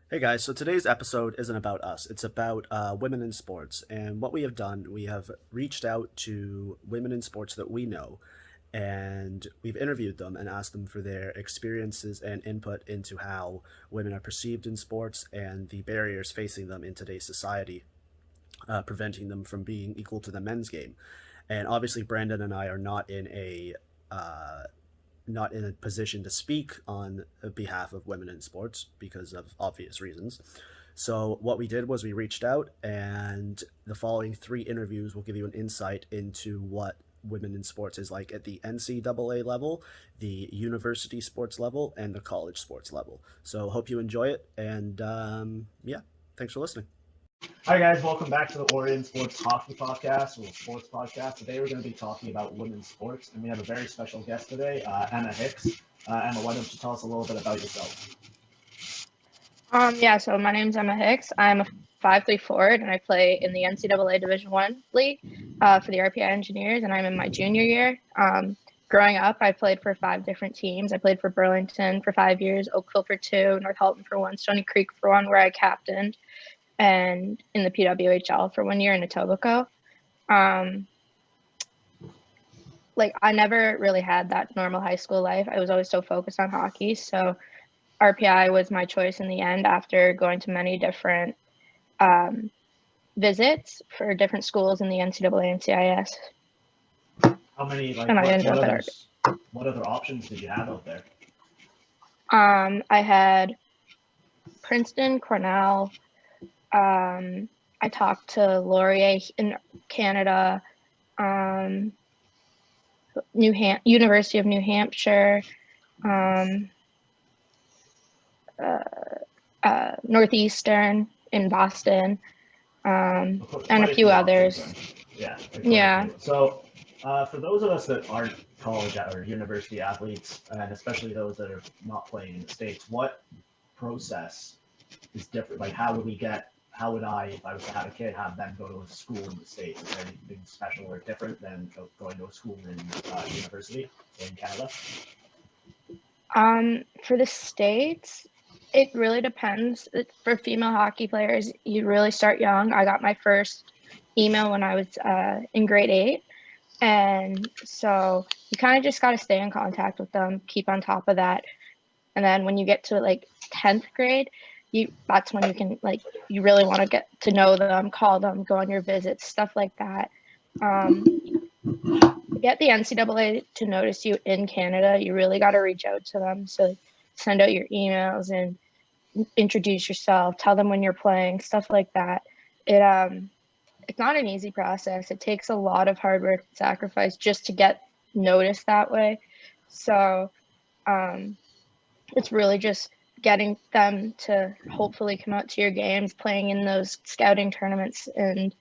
Hey guys, so today's episode isn't about us. It's about women in sports. And what we have done, we have reached out to women in sports that we know, and we've interviewed them and asked them for their experiences and input into how women are perceived in sports and the barriers facing them in today's society, preventing them from being equal to the men's game. And obviously, Brandon and I are uh, not in a position to speak on behalf of women in sports because of obvious reasons. So what we did was we reached out, and the following three interviews will give you an insight into what women in sports is like at the NCAA level, the university sports level, and the college sports level. So hope you enjoy it, and yeah, thanks for listening. Hi guys, welcome back to the Orion Sports Hockey Podcast, or Sports Podcast. Today we're going to be talking about women's sports, and we have a very special guest today, Emma Hicks. Emma, why don't you tell us a little bit about yourself? So my name's Emma Hicks. I'm a 5'3" forward, and I play in the NCAA Division One league for the RPI Engineers, and I'm in my junior year. Growing up, I played for 5 different teams. I played for Burlington for 5 years, Oakville for 2, North Halton for 1, Stony Creek for 1, where I captained, and in the PWHL for 1 year in Etobicoke. I never really had that normal high school life. I was always so focused on hockey, so RPI was my choice in the end after going to many different visits for different schools in the NCAA and CIS. How many, And I ended up at what other options did you have out there? I had Princeton, Cornell. I talked to Laurier in Canada, University of New Hampshire, Northeastern in Boston, and a few others. Yeah. So, for those of us that aren't college or university athletes, and especially those that are not playing in the States, what process is different? Like, how would I, if I was to have a kid, have them go to a school in the States? Is there anything special or different than going to a school in university in Canada? For the States, it really depends. For female hockey players, you really start young. I got my first email when I was in grade 8. And so you kind of just got to stay in contact with them, keep on top of that. And then when you get to 10th grade, that's when you can you really want to get to know them, call them, go on your visits, stuff like that. To get the NCAA to notice you in Canada, you really got to reach out to them. So send out your emails and introduce yourself, tell them when you're playing, stuff like that. It's not an easy process. It takes a lot of hard work and sacrifice just to get noticed that way. So it's really just getting them to hopefully come out to your games, playing in those scouting tournaments, and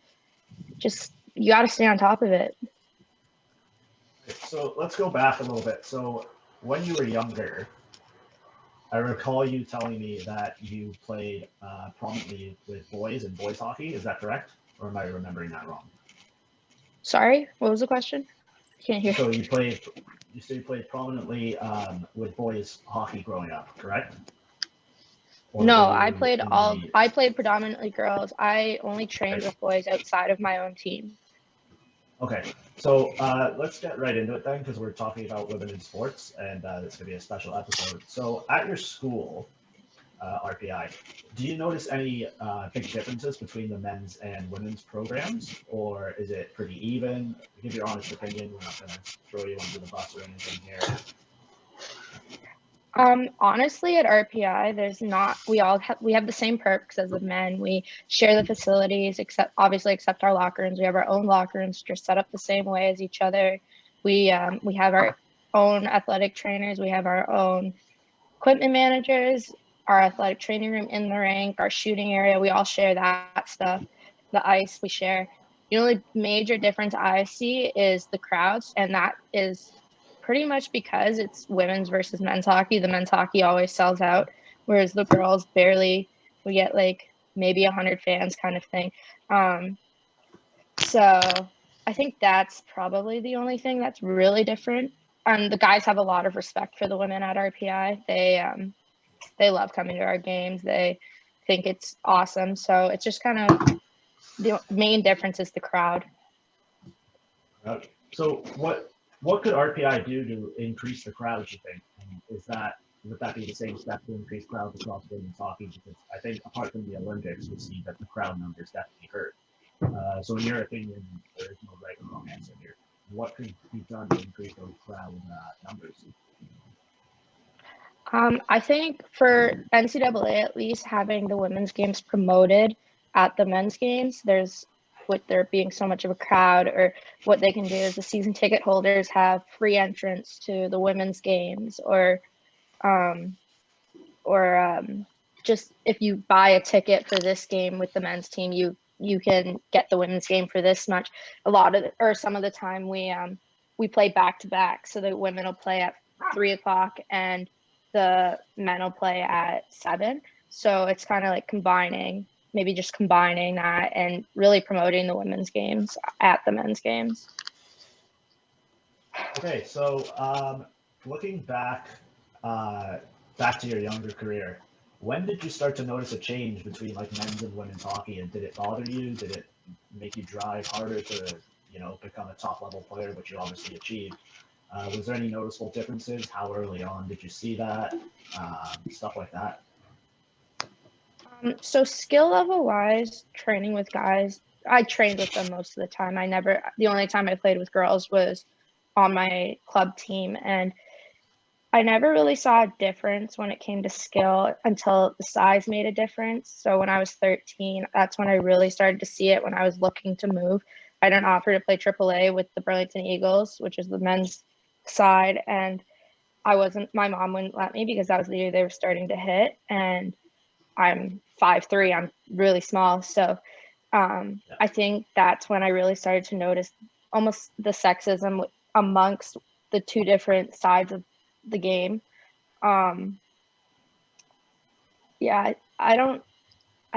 just you got to stay on top of it. So let's go back a little bit. So when you were younger, I recall you telling me that you played prominently with boys and boys hockey. Is that correct? Or am I remembering that wrong? Sorry, what was the question? I can't hear. So you played prominently with boys hockey growing up, correct? No, I played predominantly girls. I only trained with boys outside of my own team. Okay, so let's get right into it then, because we're talking about women in sports, and it's going to be a special episode. So at your school, RPI, do you notice any big differences between the men's and women's programs, or is it pretty even? Give your honest opinion. We're not going to throw you under the bus or anything here. Honestly, at RPI, there's not. We have the same perks as the men. We share the facilities, except our locker rooms. We have our own locker rooms, which are set up the same way as each other. We have our own athletic trainers. We have our own equipment managers. Our athletic training room in the rink, our shooting area. We all share that stuff. The ice we share. The only major difference I see is the crowds, and that is pretty much because it's women's versus men's hockey. The men's hockey always sells out, whereas the girls barely. We get maybe 100 fans kind of thing. So I think that's probably the only thing that's really different. The guys have a lot of respect for the women at RPI. They love coming to our games. They think it's awesome. So it's just kind of the main difference is the crowd. So what could RPI do to increase the crowd, you think? And would that be the same step to increase crowds across women's hockey? Because I think apart from the Olympics, we see that the crowd numbers definitely hurt. So in your opinion, there is no right or wrong answer here. What could be done to increase those crowd numbers? I think for NCAA, at least, having the women's games promoted at the men's games, with there being so much of a crowd, or what they can do is the season ticket holders have free entrance to the women's games, or just if you buy a ticket for this game with the men's team, you can get the women's game for this much. Some of the time we play back to back, so the women will play at 3:00 and the men will play at 7. So it's kind of like combining that and really promoting the women's games at the men's games. Okay, so looking back to your younger career, when did you start to notice a change between like men's and women's hockey, and did it bother you? Did it make you drive harder to become a top level player, which you obviously achieved? Was there any noticeable differences? How early on did you see that? Stuff like that. So skill level wise, training with guys, I trained with them most of the time. The only time I played with girls was on my club team, and I never really saw a difference when it came to skill until the size made a difference. So when I was 13, that's when I really started to see it when I was looking to move. I had an offer to play AAA with the Burlington Eagles, which is the men's side, and my mom wouldn't let me because that was the year they were starting to hit, and I'm 5'3", I'm really small. So I think that's when I really started to notice almost the sexism amongst the two different sides of the game. I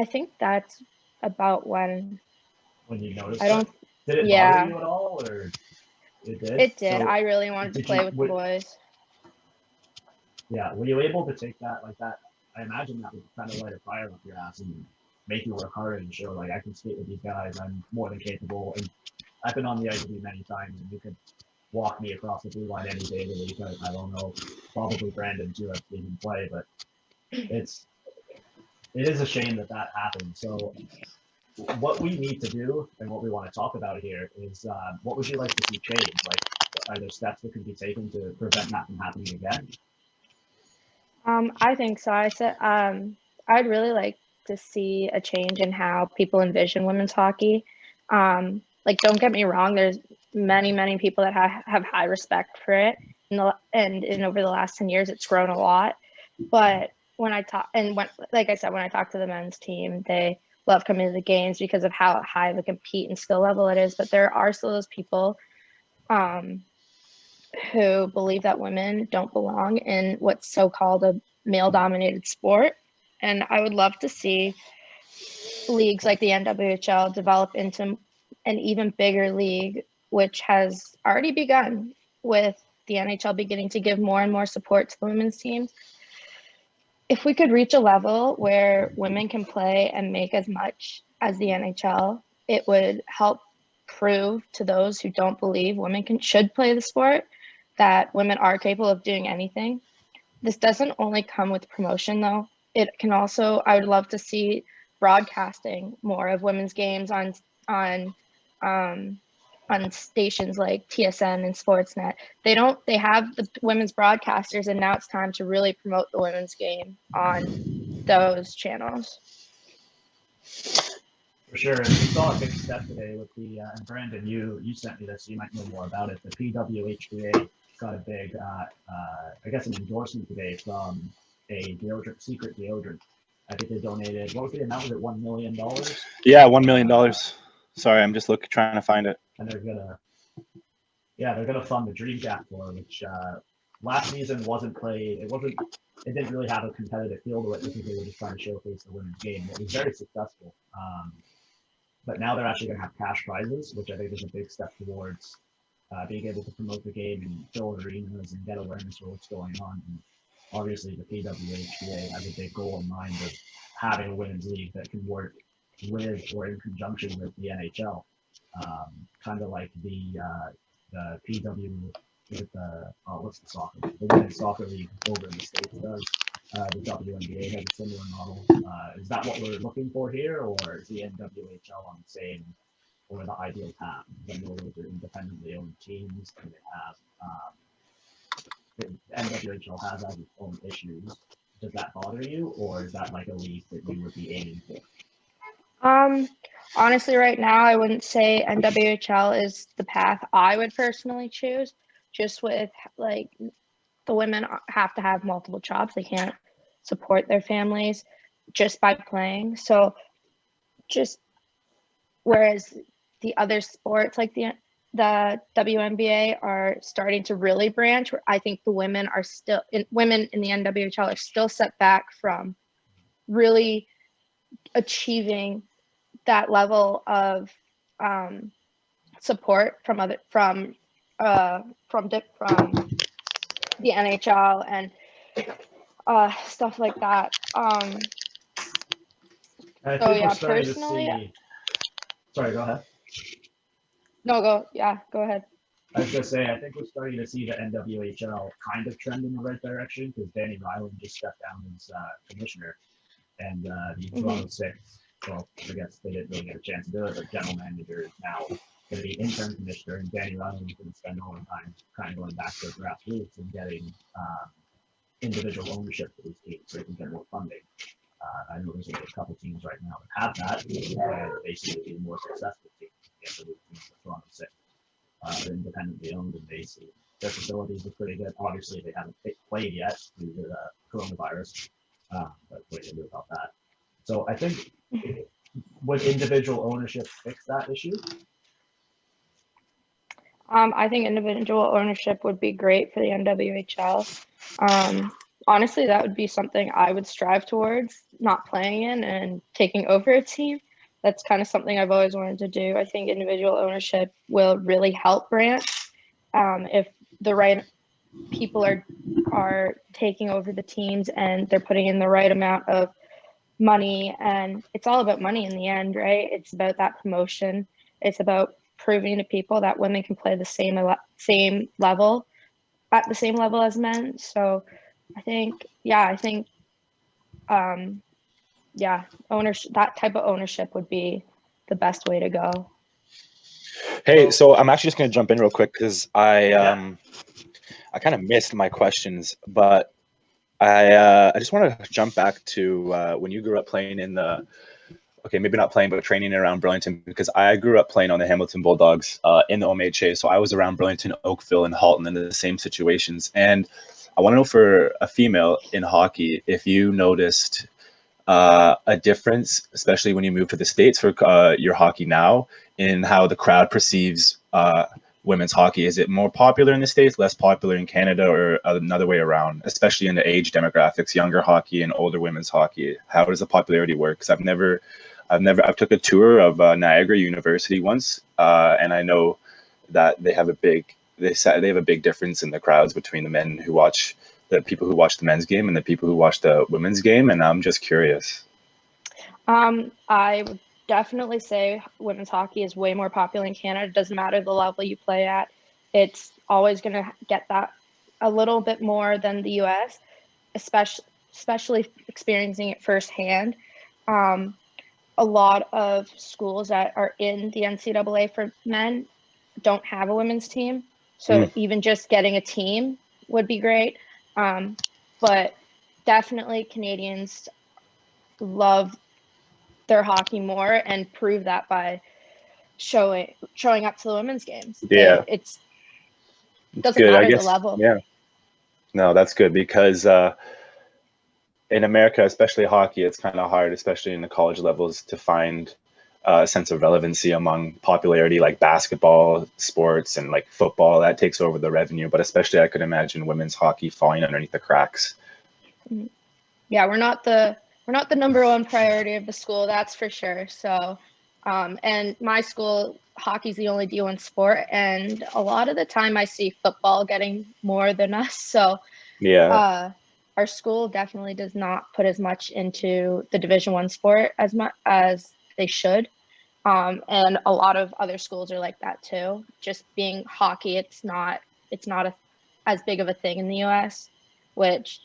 think that's about when you noticed did it bother you at all, or it did? It did. So I really wanted to play with the boys. Yeah, were you able to take that like that? I imagine that would kind of light a fire up your ass and make you work harder and show like I can skate with these guys, I'm more than capable, and I've been on the ice with you many times, and you could walk me across the blue line any day of the week. I don't know, probably Brandon too, I've seen him play, but it is a shame that happened. So what we need to do and what we want to talk about here is what would you like to see change? Like, are there steps that could be taken to prevent that from happening again? I think so. I'd really like to see a change in how people envision women's hockey. Like, don't get me wrong, there's many people that have high respect for it, and over the last 10 years, it's grown a lot. But when I talk to the men's team, they love coming to the games because of how high the compete and skill level it is. But there are still those people who believe that women don't belong in what's so-called a male-dominated sport. And I would love to see leagues like the NWHL develop into an even bigger league, which has already begun with the NHL beginning to give more and more support to the women's teams. If we could reach a level where women can play and make as much as the NHL, it would help prove to those who don't believe women should play the sport that women are capable of doing anything. This doesn't only come with promotion, though. It can also, I would love to see broadcasting more of women's games on stations like TSN and Sportsnet. They have the women's broadcasters, and now it's time to really promote the women's game on those channels. For sure, and we saw a big step today with the, and Brandon, you sent me this, so you might know more about it. The PWHPA got a big, I guess, an endorsement today from a secret deodorant. I think they donated, what was the amount? Was it $1 million? Yeah, $1 million. Sorry, I'm just trying to find it. And they're gonna fund the Dream Gap Tour, which last season wasn't played. It didn't really have a competitive feel to it because they were just trying to showcase the women's game. It was very successful. But now they're actually going to have cash prizes, which I think is a big step towards being able to promote the game and fill arenas and get awareness for what's going on. And obviously, the PWHPA has a big goal in mind of having a women's league that can work with or in conjunction with the NHL, kind of like the PW, what's the soccer? The women's soccer league over in the States does. The WNBA has a similar model. Is that what we're looking for here, or is the NWHL on the same, or the ideal path? I know those are independently owned teams, and they have the NWHL has its own issues. Does that bother you, or is that like a league that you would be aiming for? Honestly, right now, I wouldn't say NWHL is the path I would personally choose. Just with like the women have to have multiple jobs; they can't support their families just by playing. So, just whereas the other sports like the WNBA are starting to really branch, where I think the women in the NWHL are still set back from really achieving that level of support from the NHL and stuff like that. So yeah, personally. Sorry, go ahead. No, go ahead. I was gonna say, I think we're starting to see the NWHL kind of trend in the right direction because Danny Ryland just stepped down as commissioner, and the Toronto Six. Well, I guess they didn't really get a chance to do it, but general manager is now going to be interim commissioner, and Danny Ryland is going to spend all the time kind of going back to grassroots and getting individual ownership for these teams so they can get more funding. I know there's only a couple teams right now that have that, and basically be more successful teams. The Toronto Six, they're independently owned, and they see their facilities are pretty good. Obviously, they haven't played yet due to the coronavirus, but what do you do about that? So I think, would individual ownership fix that issue? I think individual ownership would be great for the NWHL. Honestly, that would be something I would strive towards, not playing in and taking over a team. That's kind of something I've always wanted to do. I think individual ownership will really help branch if the right people are taking over the teams and they're putting in the right amount of money. And it's all about money in the end, right? It's about that promotion. It's about proving to people that women can play the same level as men. So I think ownership, that type of ownership would be the best way to go. Hey, so I'm actually just going to jump in real quick because I kind of missed my questions, but I just want to jump back to when you grew up playing in the, maybe not playing, but training around Burlington, because I grew up playing on the Hamilton Bulldogs in the OMHA. So I was around Burlington, Oakville, and Halton in the same situations. And I want to know, for a female in hockey, if you noticed a difference, especially when you move to the States for your hockey now, in how the crowd perceives women's hockey. Is it more popular in the States, less popular in Canada, or another way around, especially in the age demographics, younger hockey and older women's hockey? How does the popularity work? Because I've took a tour of Niagara University once, and I know that they have a big difference in the crowds between the people who watch the men's game and the people who watch the women's game, and I'm just curious. I would definitely say women's hockey is way more popular in Canada. It doesn't matter the level you play at. It's always going to get that a little bit more than the US, especially experiencing it firsthand. A lot of schools that are in the NCAA for men don't have a women's team. So even just getting a team would be great. But definitely Canadians love their hockey more and prove that by showing up to the women's games. Yeah, it doesn't matter the level. Yeah, no, that's good, because in America, especially hockey, it's kind of hard, especially in the college levels, to find a sense of relevancy among popularity, like basketball, sports, and like football. That takes over the revenue, but especially I could imagine women's hockey falling underneath the cracks. Yeah, we're not the number one priority of the school, that's for sure. So, and my school, hockey's the only D1 sport, and a lot of the time I see football getting more than us. So, yeah, our school definitely does not put as much into the Division I sport as much as they should. And a lot of other schools are like that too. Just being hockey, it's not as big of a thing in the US, which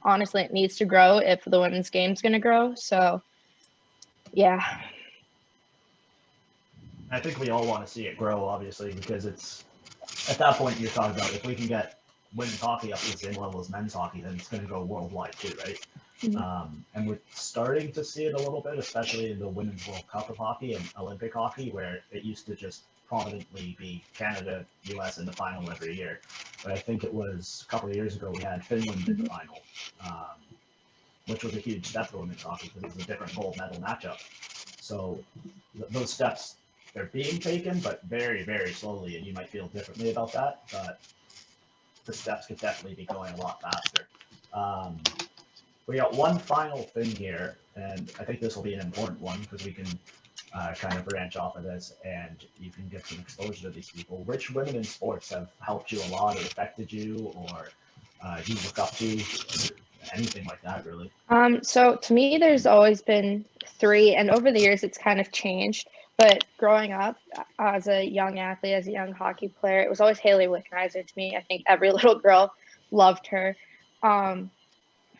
honestly it needs to grow if the women's game's going to grow. So yeah. I think we all want to see it grow, obviously, because it's at that point you're talking about if we can get women's hockey up to the same level as men's hockey, then it's going to go worldwide too, right? Mm-hmm. And we're starting to see it a little bit, especially in the Women's World Cup of hockey and Olympic hockey, where it used to just prominently be Canada, US in the final every year. But I think it was a couple of years ago we had Finland in the final, which was a huge step for women's hockey because it was a different gold medal matchup. So those steps, they're being taken, but very, very slowly, and you might feel differently about that, but the steps could definitely be going a lot faster. We got one final thing here, and I think this will be an important one because we can kind of branch off of this and you can get some exposure to these people. Which women in sports have helped you a lot or affected you or you look up to? Anything like that, really? So to me, there's always been 3, and over the years, it's kind of changed. But growing up as a young athlete, as a young hockey player, it was always Hayley Wickenheiser to me. I think every little girl loved her.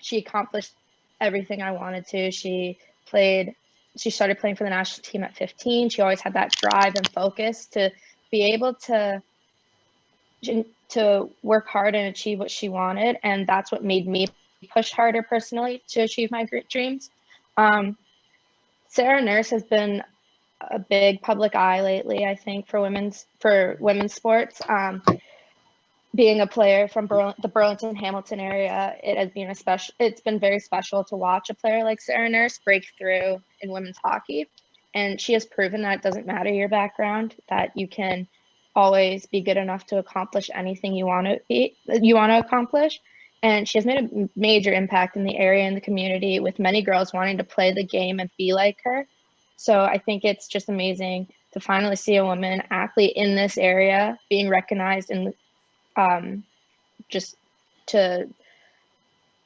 She accomplished everything I wanted to. She started playing for the national team at 15. She always had that drive and focus to be able to work hard and achieve what she wanted. And that's what made me push harder personally to achieve my dreams. Sarah Nurse has been a big public eye lately, I think, for women's sports. Being a player from the Burlington Hamilton area, it's been very special to watch a player like Sarah Nurse break through in women's hockey. And she has proven that it doesn't matter your background, that you can always be good enough to accomplish anything you want to accomplish. And she has made a major impact in the area and the community, with many girls wanting to play the game and be like her. So I think it's just amazing to finally see a woman athlete in this area being recognized and just to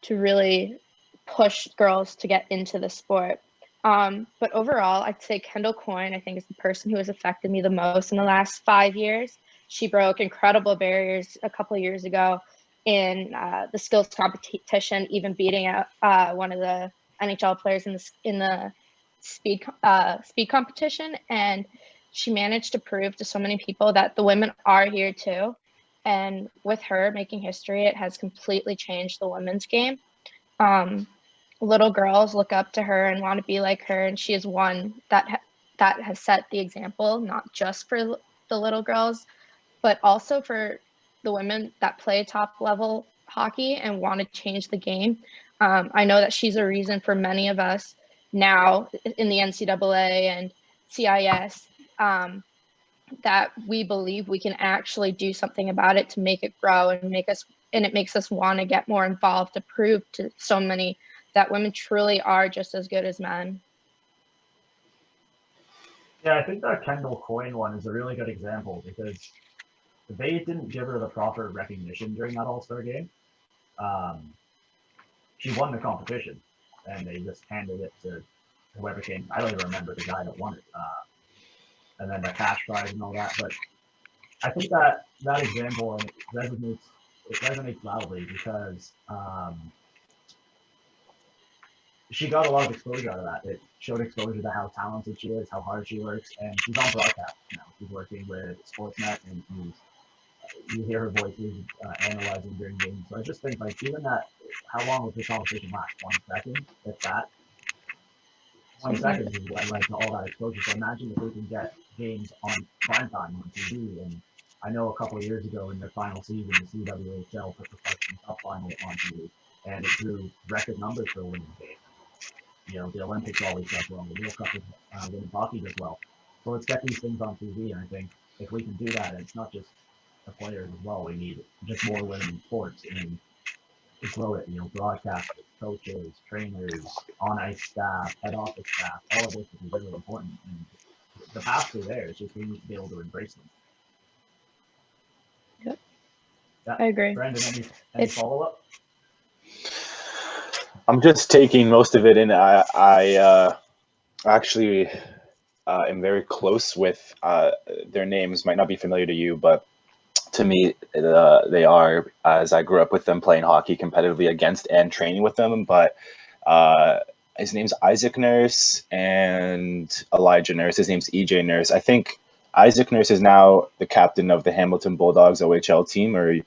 really push girls to get into the sport. But overall, I'd say Kendall Coyne, I think, is the person who has affected me the most in the last 5 years. She broke incredible barriers a couple of years ago in the skills competition, even beating out one of the NHL players in the speed competition. And she managed to prove to so many people that the women are here too. And with her making history, it has completely changed the women's game. Little girls look up to her and want to be like her, and she is one that has set the example, not just for the little girls, but also for the women that play top level hockey and want to change the game. I know that she's a reason for many of us now in the NCAA and CIS that we believe we can actually do something about it to make it grow and it makes us want to get more involved to prove to so many that women truly are just as good as men. Yeah, I think that Kendall Coyne one is a really good example because they didn't give her the proper recognition during that All-Star game. She won the competition, and they just handed it to whoever came. I don't even remember the guy that won it. And then the cash prize and all that. But I think that example resonates loudly because she got a lot of exposure out of that. It showed exposure to how talented she is, how hard she works, and she's on broadcast now. She's working with Sportsnet, and you hear her voices analyzing during games. So I just think, like, even that, how long would this conversation last? 1 second, if that. 20 seconds is what led to all that exposure. So imagine if we can get games on primetime on TV. And I know a couple of years ago in their final season, the CWHL put the Freshman Cup final on TV, and it drew record numbers for a women's game. You know, the Olympics always does well. The World Cup of women's hockey does well. So let's get these things on TV. And I think if we can do that, and it's not just the players as well. We need just more women in sports and grow it. You know, broadcasters, coaches, trainers, on-ice staff, head office staff. All of this is really important. And the paths are there. It's just we need to be able to embrace them. Yep. I agree. Brandon, any follow-up? I'm just taking most of it in. I actually am very close with their names. Might not be familiar to you, but to me, they are, as I grew up with them playing hockey competitively against and training with them. But his name's Isaac Nurse and Elijah Nurse. His name's EJ Nurse. I think Isaac Nurse is now the captain of the Hamilton Bulldogs OHL team, or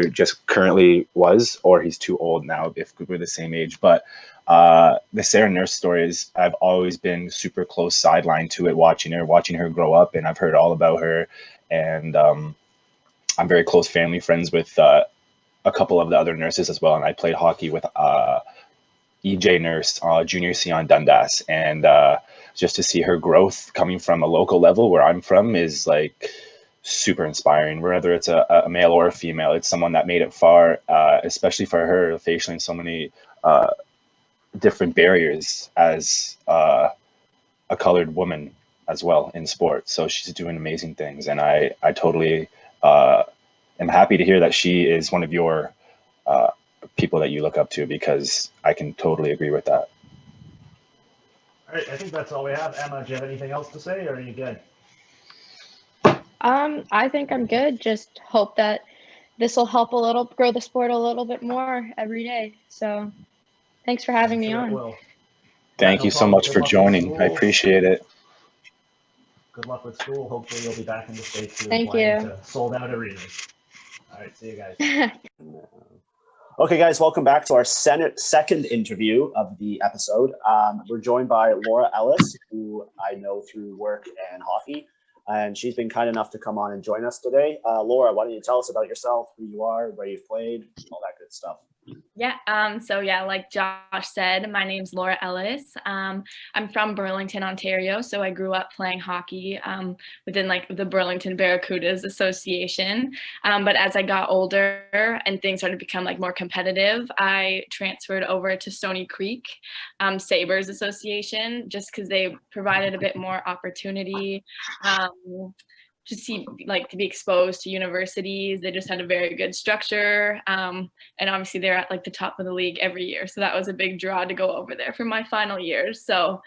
just currently was, or he's too old now if we're the same age. But the Sarah Nurse story is, I've always been super close sideline to it, watching her grow up, and I've heard all about her. And I'm very close family friends with a couple of the other nurses as well. And I played hockey with EJ Nurse, junior C on Dundas. And just to see her growth coming from a local level where I'm from is like super inspiring, whether it's a male or a female. It's someone that made it far, especially for her, facing so many different barriers as a colored woman as well in sports. So she's doing amazing things. And I totally am happy to hear that she is one of your people that you look up to, because I can totally agree with that. All right, I think that's all we have. Emma, do you have anything else to say, or are you good? I think I'm good. Just hope that this will help grow the sport a little bit more every day. So thanks for having me on. Thank you so much for joining. I appreciate it. Good luck with school. Hopefully you'll be back in the States soon. Thank you. Sold out arenas. All right, see you guys. Okay, guys, welcome back to our second interview of the episode. We're joined by Laura Ellis, who I know through work and hockey, and she's been kind enough to come on and join us today. Laura, why don't you tell us about yourself, who you are, where you've played, all that good stuff. Yeah, so like Josh said, my name's Laura Ellis. I'm from Burlington, Ontario, so I grew up playing hockey within like the Burlington Barracudas Association. But as I got older and things started to become like more competitive, I transferred over to Stony Creek Sabres Association, just because they provided a bit more opportunity. To be exposed to universities. They just had a very good structure. And obviously they're at like the top of the league every year. So that was a big draw to go over there for my final years. So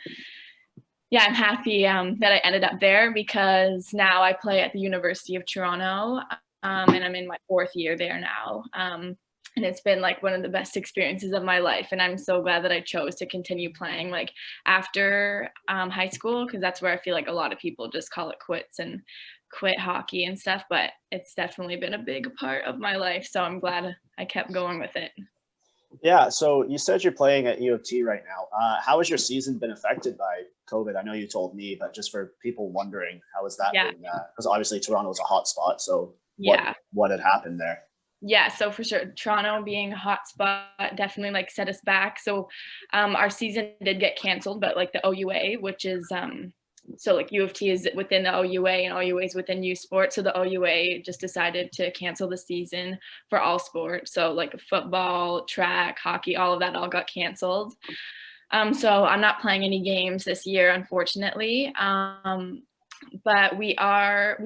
yeah, I'm happy that I ended up there, because now I play at the University of Toronto and I'm in my 4th year there now. And it's been like one of the best experiences of my life. And I'm so glad that I chose to continue playing like after high school, because that's where I feel like a lot of people just call it quits and quit hockey and stuff. But it's definitely been a big part of my life. So I'm glad I kept going with it. Yeah, so you said you're playing at U of T right now. How has your season been affected by COVID? I know you told me, but just for people wondering, how has that been? Because obviously Toronto is a hot spot. So what had happened there? Yeah, so for sure, Toronto being a hot spot definitely like set us back. So our season did get canceled, but like the OUA, which is so like U of T is within the OUA and OUA is within U Sport. So the OUA just decided to cancel the season for all sports. So like football, track, hockey, all of that all got canceled. So I'm not playing any games this year, unfortunately. But we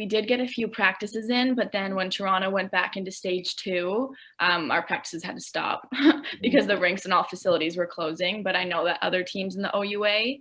did get a few practices in, but then when Toronto went back into stage 2, our practices had to stop because the rinks and all facilities were closing. But I know that other teams in the OUA,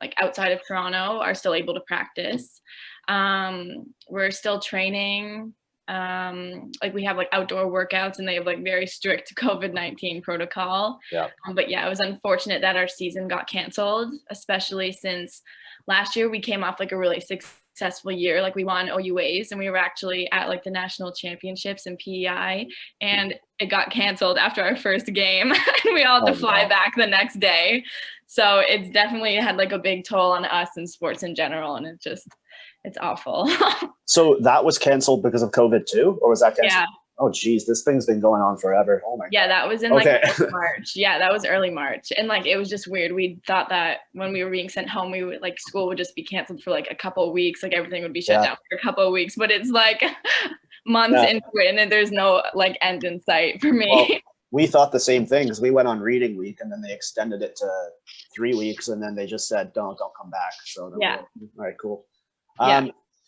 like outside of Toronto, are still able to practice. We're still training. Like we have like outdoor workouts, and they have like very strict COVID-19 protocol. Yeah. But yeah, it was unfortunate that our season got canceled, especially since last year we came off like a really successful year. Like we won OUAs and we were actually at like the national championships in PEI, and it got canceled after our first game and we all had to fly back the next day. So it's definitely had like a big toll on us and sports in general, and it's awful. So that was canceled because of COVID too, or was that canceled? Yeah. Oh geez, this thing's been going on forever. Oh my God. Yeah, that was in like March. Yeah, that was early March. And like it was just weird. We thought that when we were being sent home, we would like school would just be canceled for like a couple of weeks, like everything would be shut down for a couple of weeks. But it's like months into it, and then there's no like end in sight for me. Well, we thought the same thing, because we went on reading week and then they extended it to 3 weeks, and then they just said don't come back. So all right, cool.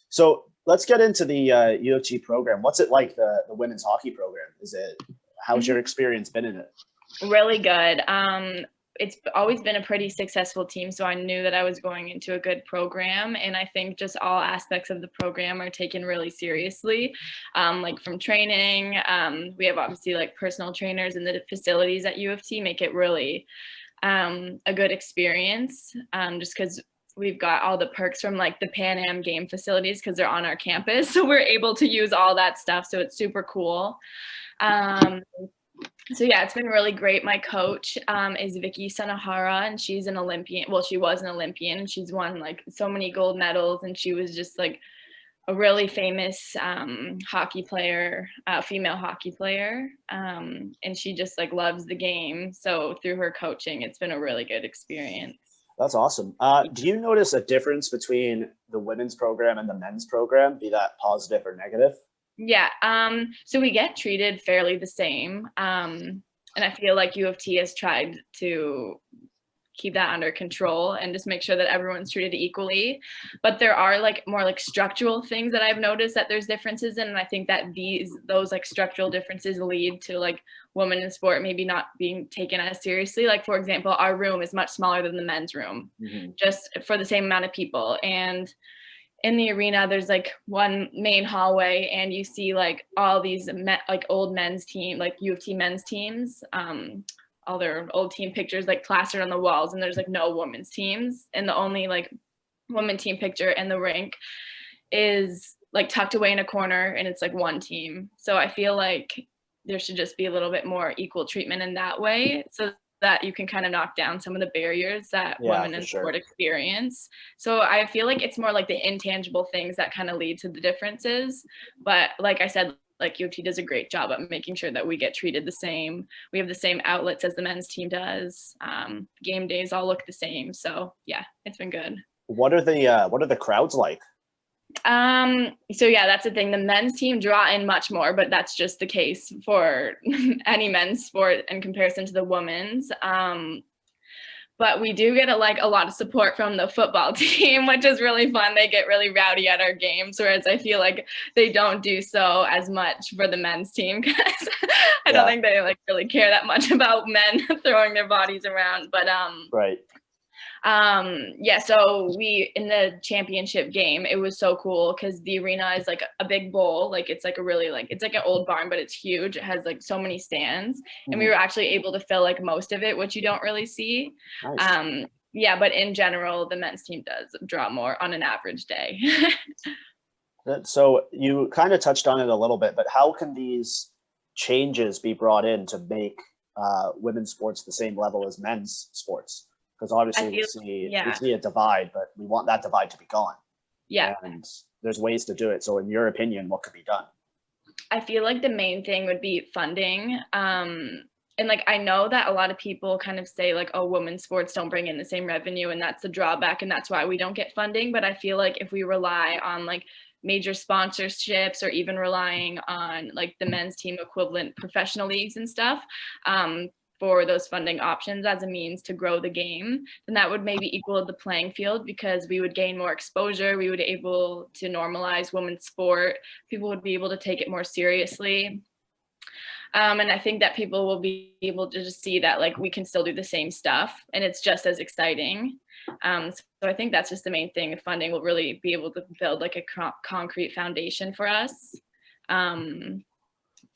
So let's get into the U of T program. What's it like, the women's hockey program? How's your experience been in it? Really good. It's always been a pretty successful team, so I knew that I was going into a good program, and I think just all aspects of the program are taken really seriously, like from training. We have obviously like personal trainers, and the facilities at U of T make it really a good experience, just because we've got all the perks from like the Pan Am game facilities because they're on our campus, so we're able to use all that stuff, so it's super cool. So yeah, it's been really great. My coach is Vicky Sanahara, and she's an Olympian. Well, she was an Olympian, and she's won like so many gold medals, and she was just like a really famous hockey player, female hockey player, and she just like loves the game. So through her coaching, it's been a really good experience. That's awesome. Do you notice a difference between the women's program and the men's program, be that positive or negative? Yeah, so we get treated fairly the same, and I feel like U of T has tried to keep that under control and just make sure that everyone's treated equally. But there are like more like structural things that I've noticed that there's differences in, and I think that those like structural differences lead to like women in sport maybe not being taken as seriously. Like for example, our room is much smaller than the men's room, just for the same amount of people, and in the arena, there's like one main hallway, and you see like all these like old men's team, like U of T men's teams, all their old team pictures like plastered on the walls, and there's like no women's teams, and the only like women team picture in the rink is like tucked away in a corner, and it's like one team. So I feel like there should just be a little bit more equal treatment in that way, so that you can kind of knock down some of the barriers that women in sport experience. So I feel like it's more like the intangible things that kind of lead to the differences. But like I said, like U of T does a great job at making sure that we get treated the same. We have the same outlets as the men's team does. Game days all look the same. So yeah, it's been good. What are the crowds like? So yeah, that's the thing. The men's team draw in much more, but that's just the case for any men's sport in comparison to the women's. But we do get a lot of support from the football team, which is really fun. They get really rowdy at our games, whereas I feel like they don't do so as much for the men's team, because I don't think they like really care that much about men throwing their bodies around. But right. Yeah, so we in the championship game, it was so cool because the arena is like a big bowl, like it's like a really like it's like an old barn, but it's huge. It has like so many stands, and we were actually able to fill like most of it, which you don't really see. Nice. Yeah, but in general, the men's team does draw more on an average day. So you kind of touched on it a little bit, but how can these changes be brought in to make women's sports the same level as men's sports? Because obviously we see a divide, but we want that divide to be gone. Yeah. And there's ways to do it. So in your opinion, what could be done? I feel like the main thing would be funding. And like, I know that a lot of people kind of say like, oh, women's sports don't bring in the same revenue, and that's the drawback, and that's why we don't get funding. But I feel like if we rely on like major sponsorships, or even relying on like the men's team equivalent professional leagues and stuff, for those funding options as a means to grow the game, then that would maybe equal the playing field, because we would gain more exposure. We would be able to normalize women's sport. People would be able to take it more seriously. And I think that people will be able to just see that like we can still do the same stuff, and it's just as exciting. So I think that's just the main thing. Funding will really be able to build like a concrete foundation for us.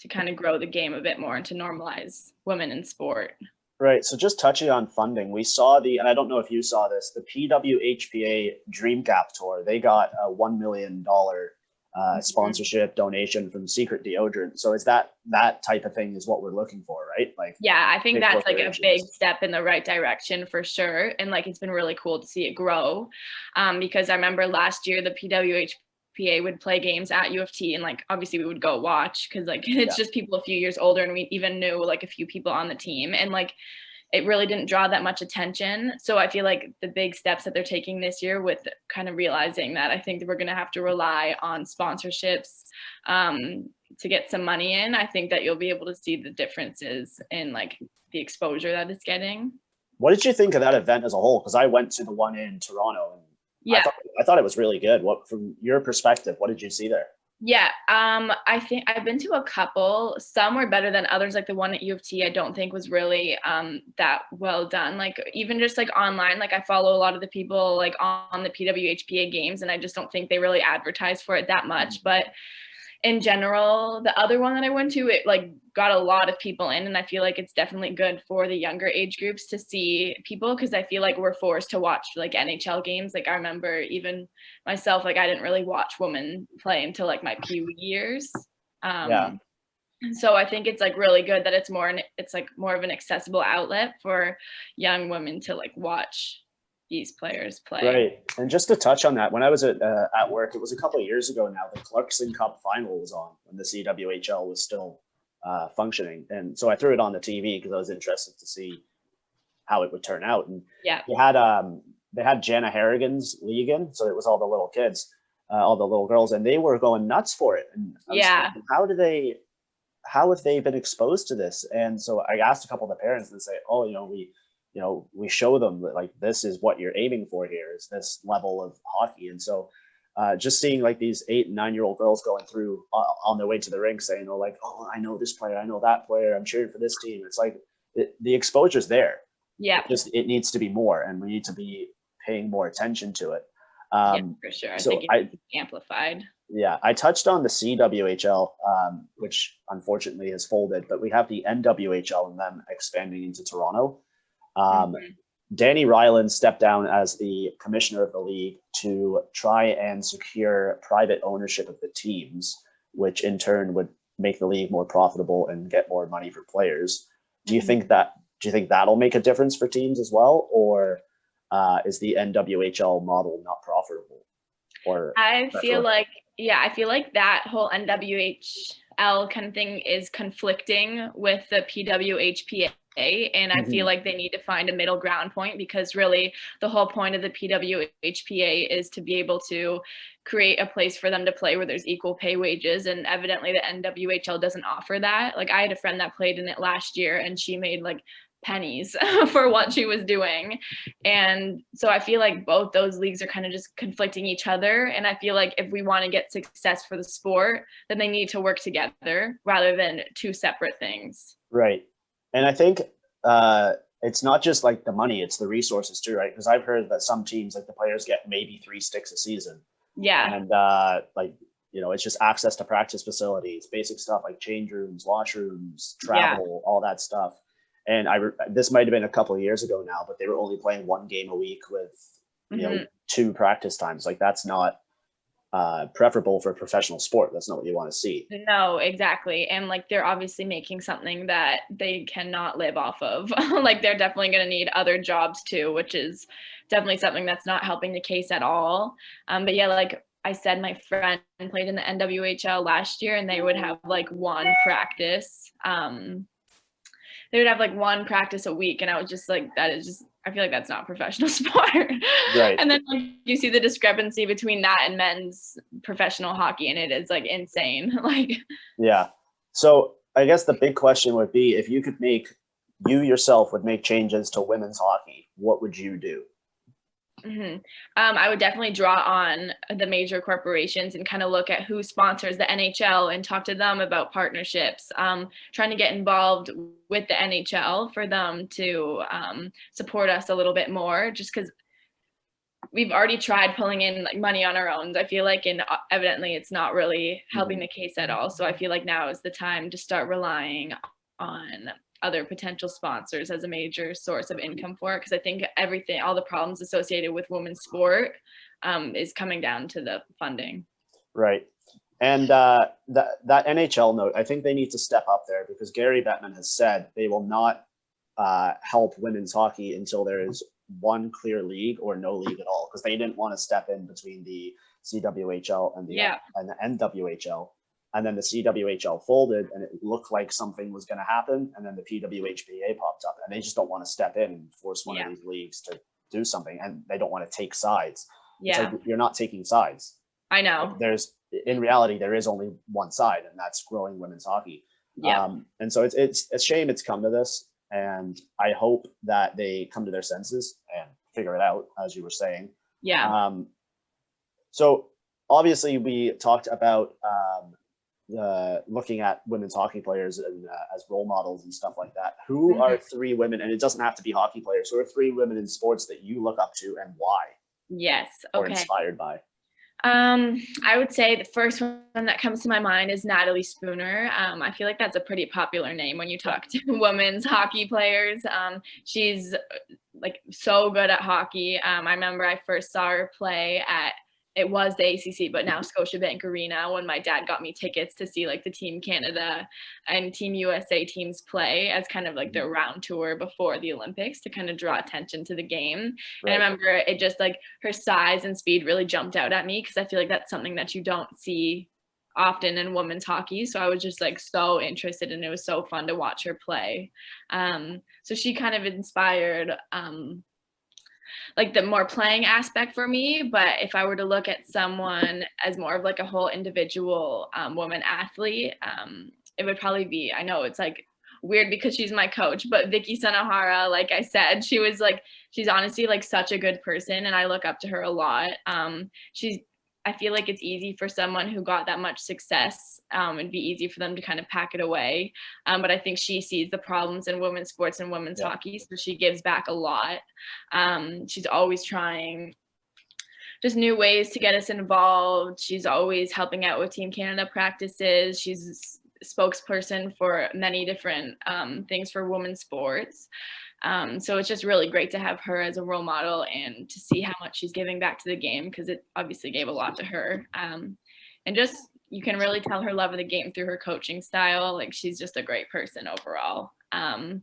To kind of grow the game a bit more and to normalize women in sport. Right. So just touching on funding, we saw and I don't know if you saw this, the PWHPA Dream Gap Tour, they got a $1 million sponsorship donation from Secret Deodorant. So is that type of thing is what we're looking for, right? Like, yeah, I think that's like a big step in the right direction for sure. And like, it's been really cool to see it grow, because I remember last year, the PWHPA would play games at U of T, and like obviously we would go watch because like it's just people a few years older, and we even knew like a few people on the team, and like it really didn't draw that much attention. So I feel like the big steps that they're taking this year with kind of realizing that, I think that we're going to have to rely on sponsorships to get some money in. I think that you'll be able to see the differences in like the exposure that it's getting. What did you think of that event as a whole? Because I went to the one in Toronto, and yeah, I thought it was really good. What, from your perspective, what did you see there? Yeah, I think I've been to a couple. Some were better than others. Like the one at U of T, I don't think was really that well done. Like even just like online, like I follow a lot of the people like on the PWHPA games, and I just don't think they really advertise for it that much. But in general, the other one that I went to, it like got a lot of people in, and I feel like it's definitely good for the younger age groups to see people, because I feel like we're forced to watch like NHL games. Like I remember even myself, like I didn't really watch women play until like my Pee Wee years. Yeah. So I think it's like really good that it's like more of an accessible outlet for young women to like watch these players play. Right. And just to touch on that, when I was at work, it was a couple of years ago now, the Clarkson Cup final was on when the CWHL was still functioning. And so I threw it on the TV because I was interested to see how it would turn out. And yeah, they had Jana Harrigan's league in, so it was all the little kids, all the little girls, and they were going nuts for it. And I was thinking, how have they been exposed to this? And so I asked a couple of the parents, and they say, oh, we show them that like this is what you're aiming for here, is this level of hockey. And so just seeing like these 8 and 9-year-old girls going through on their way to the rink saying, like, oh, I know this player, I know that player, I'm cheering for this team. It's like the exposure's there. Yeah. It needs to be more, and we need to be paying more attention to it. Yeah, for sure. I think it needs to be amplified. Yeah, I touched on the CWHL, which unfortunately has folded, but we have the NWHL and them expanding into Toronto. Danny Ryland stepped down as the commissioner of the league to try and secure private ownership of the teams, which in turn would make the league more profitable and get more money for players. Do you think that'll make a difference for teams as well, or is the NWHL model not profitable? Or I feel like that whole NWHL kind of thing is conflicting with the PWHPA. And I feel like they need to find a middle ground point, because really the whole point of the PWHPA is to be able to create a place for them to play where there's equal pay wages. And evidently the NWHL doesn't offer that. Like I had a friend that played in it last year, and she made like pennies for what she was doing. And so I feel like both those leagues are kind of just conflicting each other. And I feel like if we want to get success for the sport, then they need to work together rather than two separate things. Right. And I think it's not just like the money, it's the resources too, right? Because I've heard that some teams, like the players get maybe 3 sticks a season. Yeah. And it's just access to practice facilities, basic stuff like change rooms, washrooms, travel, all that stuff. And this might have been a couple of years ago now, but they were only playing 1 game a week with 2 practice times. Like that's not preferable for a professional sport. That's not what you want to see. No, exactly. And like they're obviously making something that they cannot live off of. Like they're definitely going to need other jobs too, which is definitely something that's not helping the case at all. But yeah, like I said, my friend played in the NWHL last year, and they would have like 1 practice. They would have like 1 practice a week, and I was just like, I feel like that's not professional sport. Right. And then like, you see the discrepancy between that and men's professional hockey, and it is like insane. Like, yeah. So I guess the big question would be, if you yourself would make changes to women's hockey, what would you do? I would definitely draw on the major corporations and kind of look at who sponsors the NHL and talk to them about partnerships, trying to get involved with the NHL for them to support us a little bit more, just because we've already tried pulling in like money on our own, I feel like, and evidently it's not really helping the case at all. So I feel like now is the time to start relying on other potential sponsors as a major source of income for it, because I think all the problems associated with women's sport is coming down to the funding. Right. And that NHL note, I think they need to step up there, because Gary Bettman has said they will not help women's hockey until there is 1 clear league or no league at all, because they didn't want to step in between the CWHL and the NWHL. And then the CWHL folded, and it looked like something was going to happen. And then the PWHPA popped up, and they just don't want to step in and force one of these leagues to do something. And they don't want to take sides. Yeah. It's like, you're not taking sides. I know. In reality, there is only one side, and that's growing women's hockey. Yeah. And so it's a shame it's come to this. And I hope that they come to their senses and figure it out, as you were saying. Yeah. So obviously we talked about looking at women's hockey players and as role models and stuff like that. Who are 3 women, and it doesn't have to be hockey players, who are 3 women in sports that you look up to and why? Yes. Or Okay. inspired by? I would say the first one that comes to my mind is Natalie Spooner. I feel like that's a pretty popular name when you talk to women's hockey players. She's like so good at hockey. I remember I first saw her play at, it was the ACC, but now Scotiabank Arena, when my dad got me tickets to see like the Team Canada and Team USA teams play as kind of like their round tour before the Olympics to kind of draw attention to the game. Right. And I remember it just like her size and speed really jumped out at me because I feel like that's something that you don't see often in women's hockey. So I was just like so interested, and it was so fun to watch her play. So she kind of inspired like the more playing aspect for me. But if I were to look at someone as more of like a whole individual woman athlete, it would probably be, I know it's like weird because she's my coach, but Vicky Sanohara, like I said, she's honestly like such a good person, and I look up to her a lot. I feel like it's easy for someone who got that much success. It'd be easy for them to kind of pack it away. But I think she sees the problems in women's sports and women's hockey, so she gives back a lot. She's always trying just new ways to get us involved. She's always helping out with Team Canada practices. She's a spokesperson for many different things for women's sports. So it's just really great to have her as a role model and to see how much she's giving back to the game, because it obviously gave a lot to her. And just, you can really tell her love of the game through her coaching style. Like, she's just a great person overall. And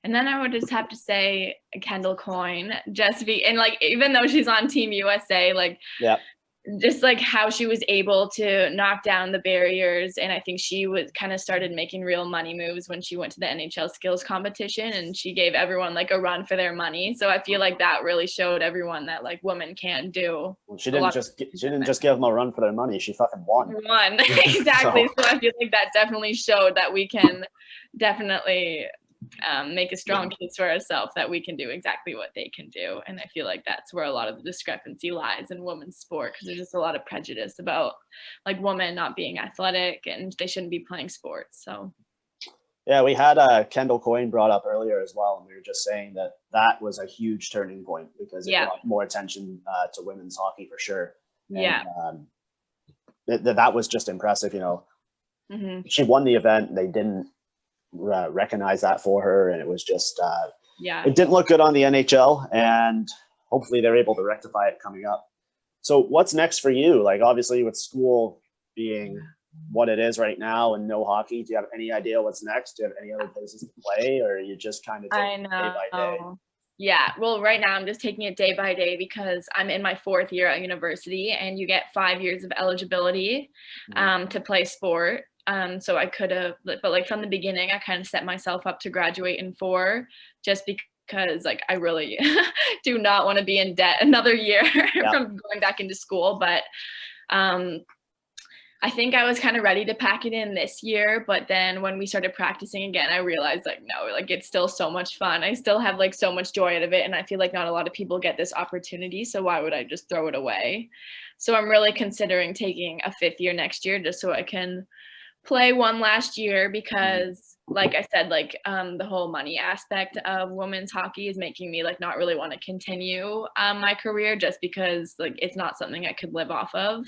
then I would just have to say Kendall Coyne, and like, even though she's on Team USA, like, just like how she was able to knock down the barriers. And I think she was kind of started making real money moves when she went to the NHL skills competition, and she gave everyone like a run for their money. So I feel like that really showed everyone that like women can do. Well, she didn't just give them a run for their money. She fucking won. Exactly. So I feel like that definitely showed that we can definitely make a strong case for ourselves that we can do exactly what they can do. And I feel like that's where a lot of the discrepancy lies in women's sport, because there's just a lot of prejudice about like women not being athletic and they shouldn't be playing sports. So yeah, we had Kendall Coyne brought up earlier as well, and we were just saying that was a huge turning point because it brought more attention to women's hockey for sure. And, that was just impressive. She won the event. They didn't recognize that for her, and it was just it didn't look good on the NHL, and hopefully they're able to rectify it coming up. So what's next for you? Like, obviously with school being what it is right now and no hockey, do you have any idea what's next? Do you have any other places to play, or are you just kind of taking it day by day? Yeah, well, right now I'm just taking it day by day because I'm in my 4th year at university, and you get 5 years of eligibility to play sport. So I could have, but like from the beginning, I kind of set myself up to graduate in 4, just because like I really do not want to be in debt another year from going back into school. But I think I was kind of ready to pack it in this year. But then when we started practicing again, I realized like, no, like it's still so much fun. I still have like so much joy out of it. And I feel like not a lot of people get this opportunity. So why would I just throw it away? So I'm really considering taking a 5th year next year, just so I can play one last year, because like I said, like the whole money aspect of women's hockey is making me like not really want to continue my career, just because like it's not something I could live off of.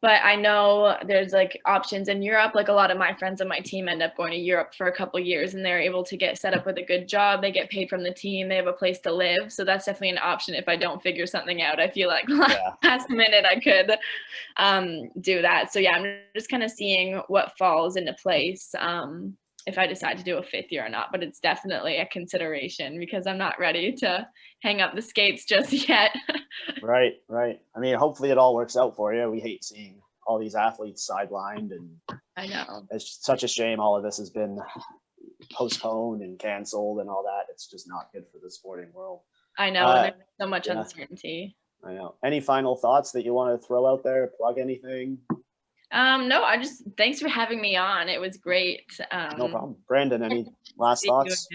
But I know there's like options in Europe. Like a lot of my friends on my team end up going to Europe for a couple of years, and they're able to get set up with a good job. They get paid from the team. They have a place to live. So that's definitely an option if I don't figure something out. I feel like last minute I could do that. So yeah, I'm just kind of seeing what falls into place if I decide to do a 5th year or not. But it's definitely a consideration because I'm not ready to hang up the skates just yet. Right. I mean, hopefully it all works out for you. We hate seeing all these athletes sidelined, and I know it's such a shame all of this has been postponed and canceled and all that. It's just not good for the sporting world. I know, and there's so much uncertainty. I know. Any final thoughts that you want to throw out there? Plug anything? No, thanks for having me on. It was great. No problem. Brandon, any last thoughts?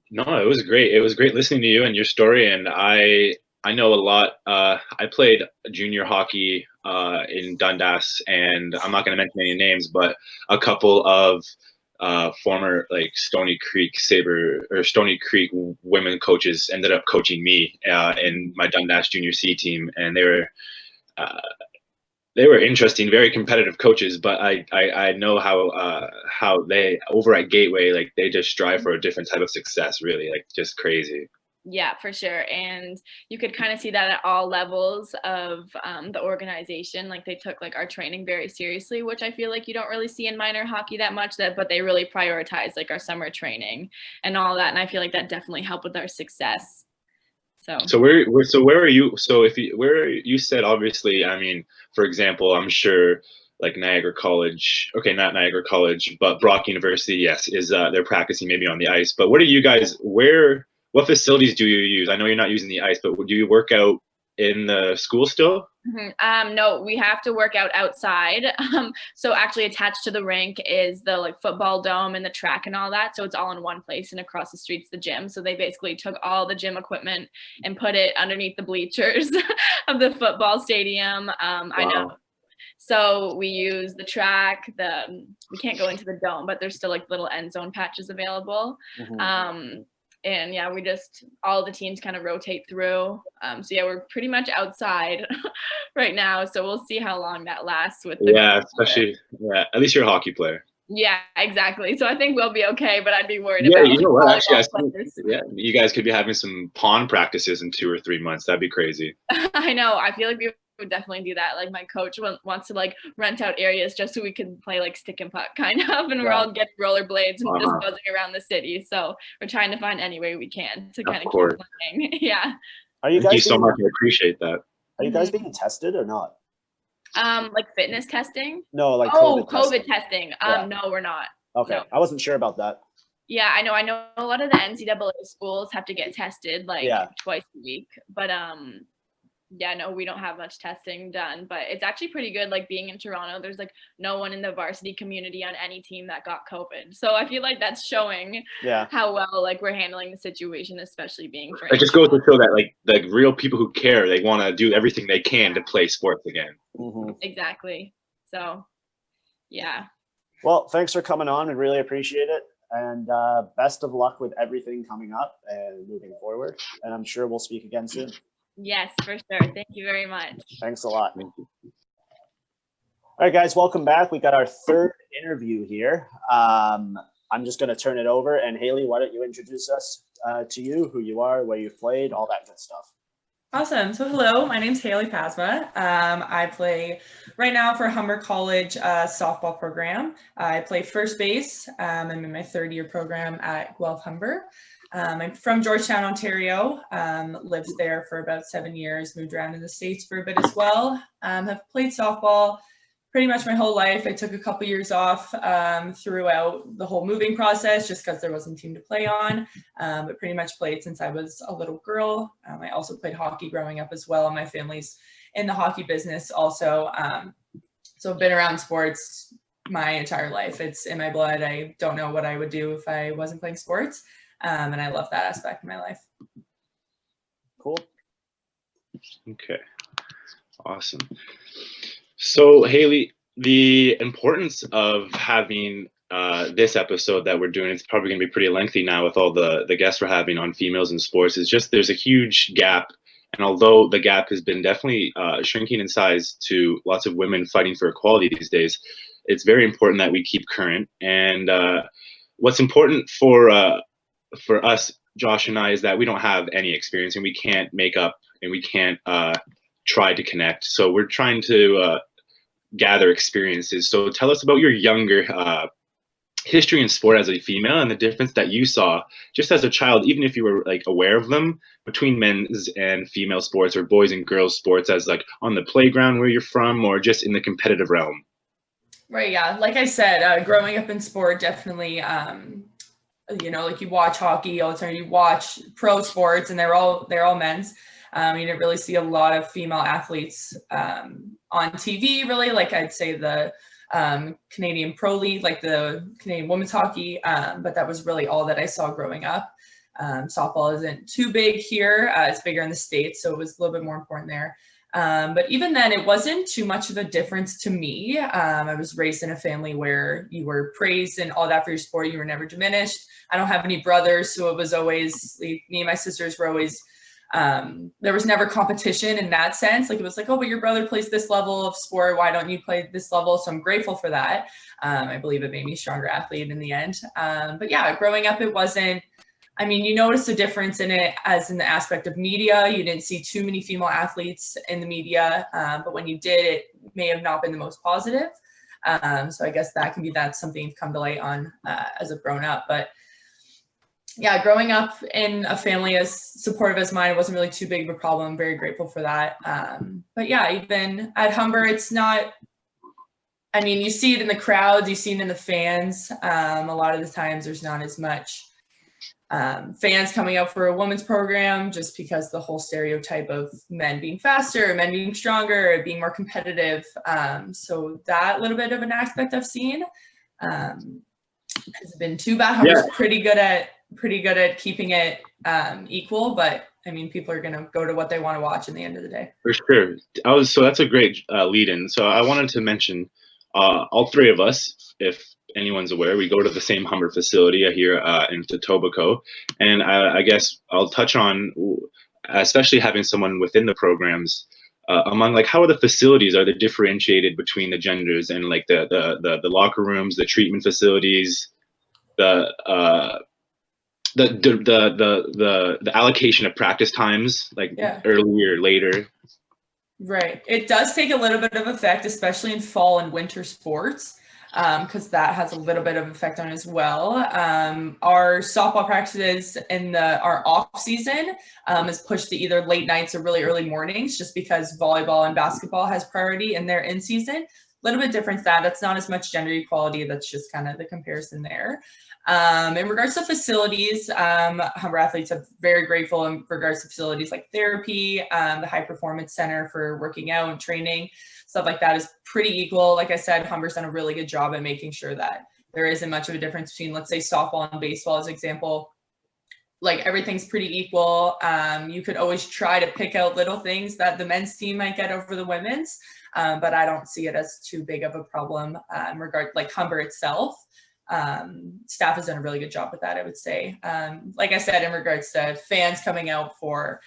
No, it was great. It was great listening to you and your story. And I I know a lot. I played junior hockey in Dundas, and I'm not going to mention any names, but a couple of former like Stony Creek women coaches ended up coaching me in my Dundas Junior C team, and uh, they were interesting, very competitive coaches. But I know how they over at Gateway, like they just strive for a different type of success, really, like just crazy. Yeah, for sure. And you could kind of see that at all levels of the organization. Like they took like our training very seriously, which I feel like you don't really see in minor hockey that much, but they really prioritize like our summer training and all that. And I feel like that definitely helped with our success. So where are you? So where you said, obviously, I mean, for example, I'm sure like Niagara College, okay, not Niagara College, but Brock University, yes, is they're practicing maybe on the ice. But what are you guys, what facilities do you use? I know you're not using the ice, but do you work out in the school still? No, we have to work out outside. So actually attached to the rink is the like football dome and the track and all that. So it's all in one place, and across the street's the gym. So they basically took all the gym equipment and put it underneath the bleachers of the football stadium. Wow. I know. So we use the track, we can't go into the dome, but there's still like little end zone patches available. And yeah, all the teams kind of rotate through. So yeah, we're pretty much outside right now. So we'll see how long that lasts with especially at least you're a hockey player. Yeah, exactly. So I think we'll be okay, but I'd be worried about you know what, actually, you guys could be having some pond practices in 2 or 3 months. That'd be crazy. I know. I feel like we would definitely do that. Like my coach wants to like rent out areas just so we can play like stick and puck kind of, and we're all getting rollerblades and just buzzing around the city. So we're trying to find any way we can to kind of keep playing. Yeah. Thank you so much. I appreciate that. Are you guys being tested or not? Like fitness testing? No, like COVID testing. No, we're not. Okay. No. I wasn't sure about that. Yeah, I know a lot of the NCAA schools have to get tested like twice a week, but yeah, no, we don't have much testing done, but it's actually pretty good. Like being in Toronto, there's like no one in the varsity community on any team that got COVID. So I feel like that's showing how well like we're handling the situation, especially being for. It just goes to show that like real people who care, they want to do everything they can to play sports again. Exactly. So, yeah. Well, thanks for coming on. We really appreciate it. And best of luck with everything coming up and moving forward. And I'm sure we'll speak again soon. Yes, for sure. Thank you very much. Thanks a lot. Thank you. All right, guys, welcome back. We got our third interview here. I'm just going to turn it over. And Hayley, why don't you introduce us to you, who you are, where you've played, all that good stuff. Awesome. So hello, my name's Hayley Pasma. I play right now for Humber College softball program. I play first base. I'm in my third-year program at Guelph Humber. I'm from Georgetown, Ontario, lived there for about 7 years, moved around in the States for a bit as well. Have played softball pretty much my whole life. I took a couple years off throughout the whole moving process just because there wasn't a team to play on, but pretty much played since I was a little girl. I also played hockey growing up as well. My family's in the hockey business also. So I've been around sports my entire life. It's in my blood. I don't know what I would do if I wasn't playing sports. And I love that aspect of my life. Cool. Okay. Awesome. So Hayley, the importance of having this episode that we're doing, it's probably going to be pretty lengthy now with all the guests we're having on females in sports, is just there's a huge gap. And although the gap has been definitely shrinking in size to lots of women fighting for equality these days, it's very important that we keep current. And what's important for us, Josh and I, is that we don't have any experience and we can't make up and we can't try to connect. So we're trying to gather experiences. So tell us about your younger history in sport as a female and the difference that you saw just as a child, even if you were like aware of them, between men's and female sports or boys and girls sports, as like on the playground where you're from or just in the competitive realm. Right. Yeah. Like I said, growing up in sport, definitely, like you watch hockey all the time, you watch pro sports and they're all men's. You didn't really see a lot of female athletes on TV, really. Like I'd say the Canadian Pro League, like the Canadian women's hockey, but that was really all that I saw growing up. Softball isn't too big here. It's bigger in the States, so it was a little bit more important there. But even then, it wasn't too much of a difference to me. I was raised in a family where you were praised and all that for your sport. You were never diminished. I don't have any brothers, so it was always, me and my sisters were always, there was never competition in that sense. Like, it was like, oh, but your brother plays this level of sport. Why don't you play this level? So I'm grateful for that. I believe it made me a stronger athlete in the end. But yeah, growing up, it wasn't, I mean, you notice a difference in it as in the aspect of media. You didn't see too many female athletes in the media, but when you did, it may have not been the most positive. So I guess that's something you've come to light on as I've grown up. But yeah, growing up in a family as supportive as mine, it wasn't really too big of a problem. I'm very grateful for that. But yeah, even at Humber, it's not, I mean, you see it in the crowds, you see it in the fans. A lot of the times there's not as much fans coming out for a women's program, just because the whole stereotype of men being faster, men being stronger, being more competitive. So that little bit of an aspect I've seen has been too bad. Humber's pretty good at keeping it equal, but I mean, people are going to go to what they want to watch in the end of the day. For sure. So that's a great lead in. So I wanted to mention all three of us, if anyone's aware, we go to the same Humber facility here in Etobicoke. And I guess I'll touch on, especially having someone within the programs, among like, how are the facilities, are they differentiated between the genders, and like the locker rooms, the treatment facilities, the allocation of practice times, like earlier, later? Right. It does take a little bit of effect, especially in fall and winter sports, because that has a little bit of effect on it as well. Our softball practices in our off season is pushed to either late nights or really early mornings, just because volleyball and basketball has priority in their in season. A little bit different that's not as much gender equality. That's just kind of the comparison there. In regards to facilities, Humber athletes are very grateful in regards to facilities like therapy, the high performance center for working out and training, stuff like that is pretty equal. Like I said, Humber's done a really good job at making sure that there isn't much of a difference between, let's say, softball and baseball as an example. Like, everything's pretty equal. You could always try to pick out little things that the men's team might get over the women's, but I don't see it as too big of a problem in regard, like Humber itself. Staff has done a really good job with that, I would say. Like I said, in regards to fans coming out for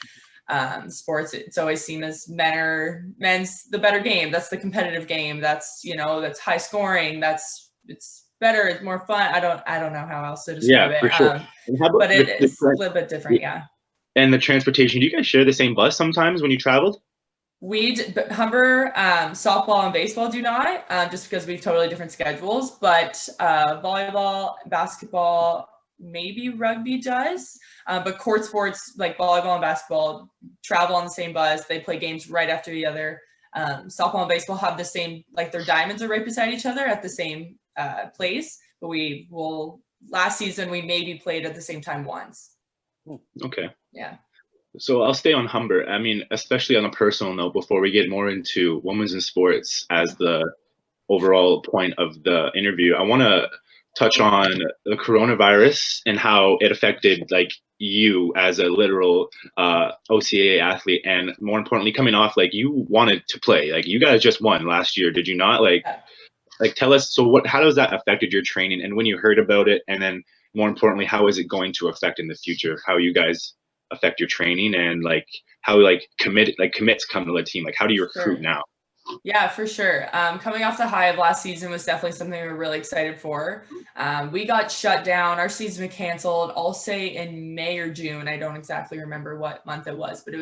sports, it's always seen as men's the better game. That's the competitive game. That's, that's high scoring. It's better. It's more fun. I don't know how else to describe it. For sure. But it's a little bit different. Yeah. And the transportation, do you guys share the same bus sometimes when you traveled? But Humber softball and baseball do not, just because we have totally different schedules. But volleyball, basketball, maybe rugby does. But court sports like volleyball and basketball travel on the same bus. They play games right after the other. Softball and baseball have the same, like, their diamonds are right beside each other at the same place. But last season we maybe played at the same time once. Okay. Yeah. So I'll stay on Humber. I mean, especially on a personal note, before we get more into women's in sports as the overall point of the interview, I want to touch on the coronavirus and how it affected, like, you as a literal OCAA athlete, and more importantly, coming off, like, you wanted to play. Like, you guys just won last year, did you not? Like tell us, so how does that affected your training, and when you heard about it, and then more importantly, how is it going to affect in the future, how you guys affect your training, and like how commits come to the team? Like, how do you recruit now? Yeah, for sure. Coming off the high of last season was definitely something we were really excited for. We got shut down. Our season was canceled, I'll say in May or June. I don't exactly remember what month it was, but it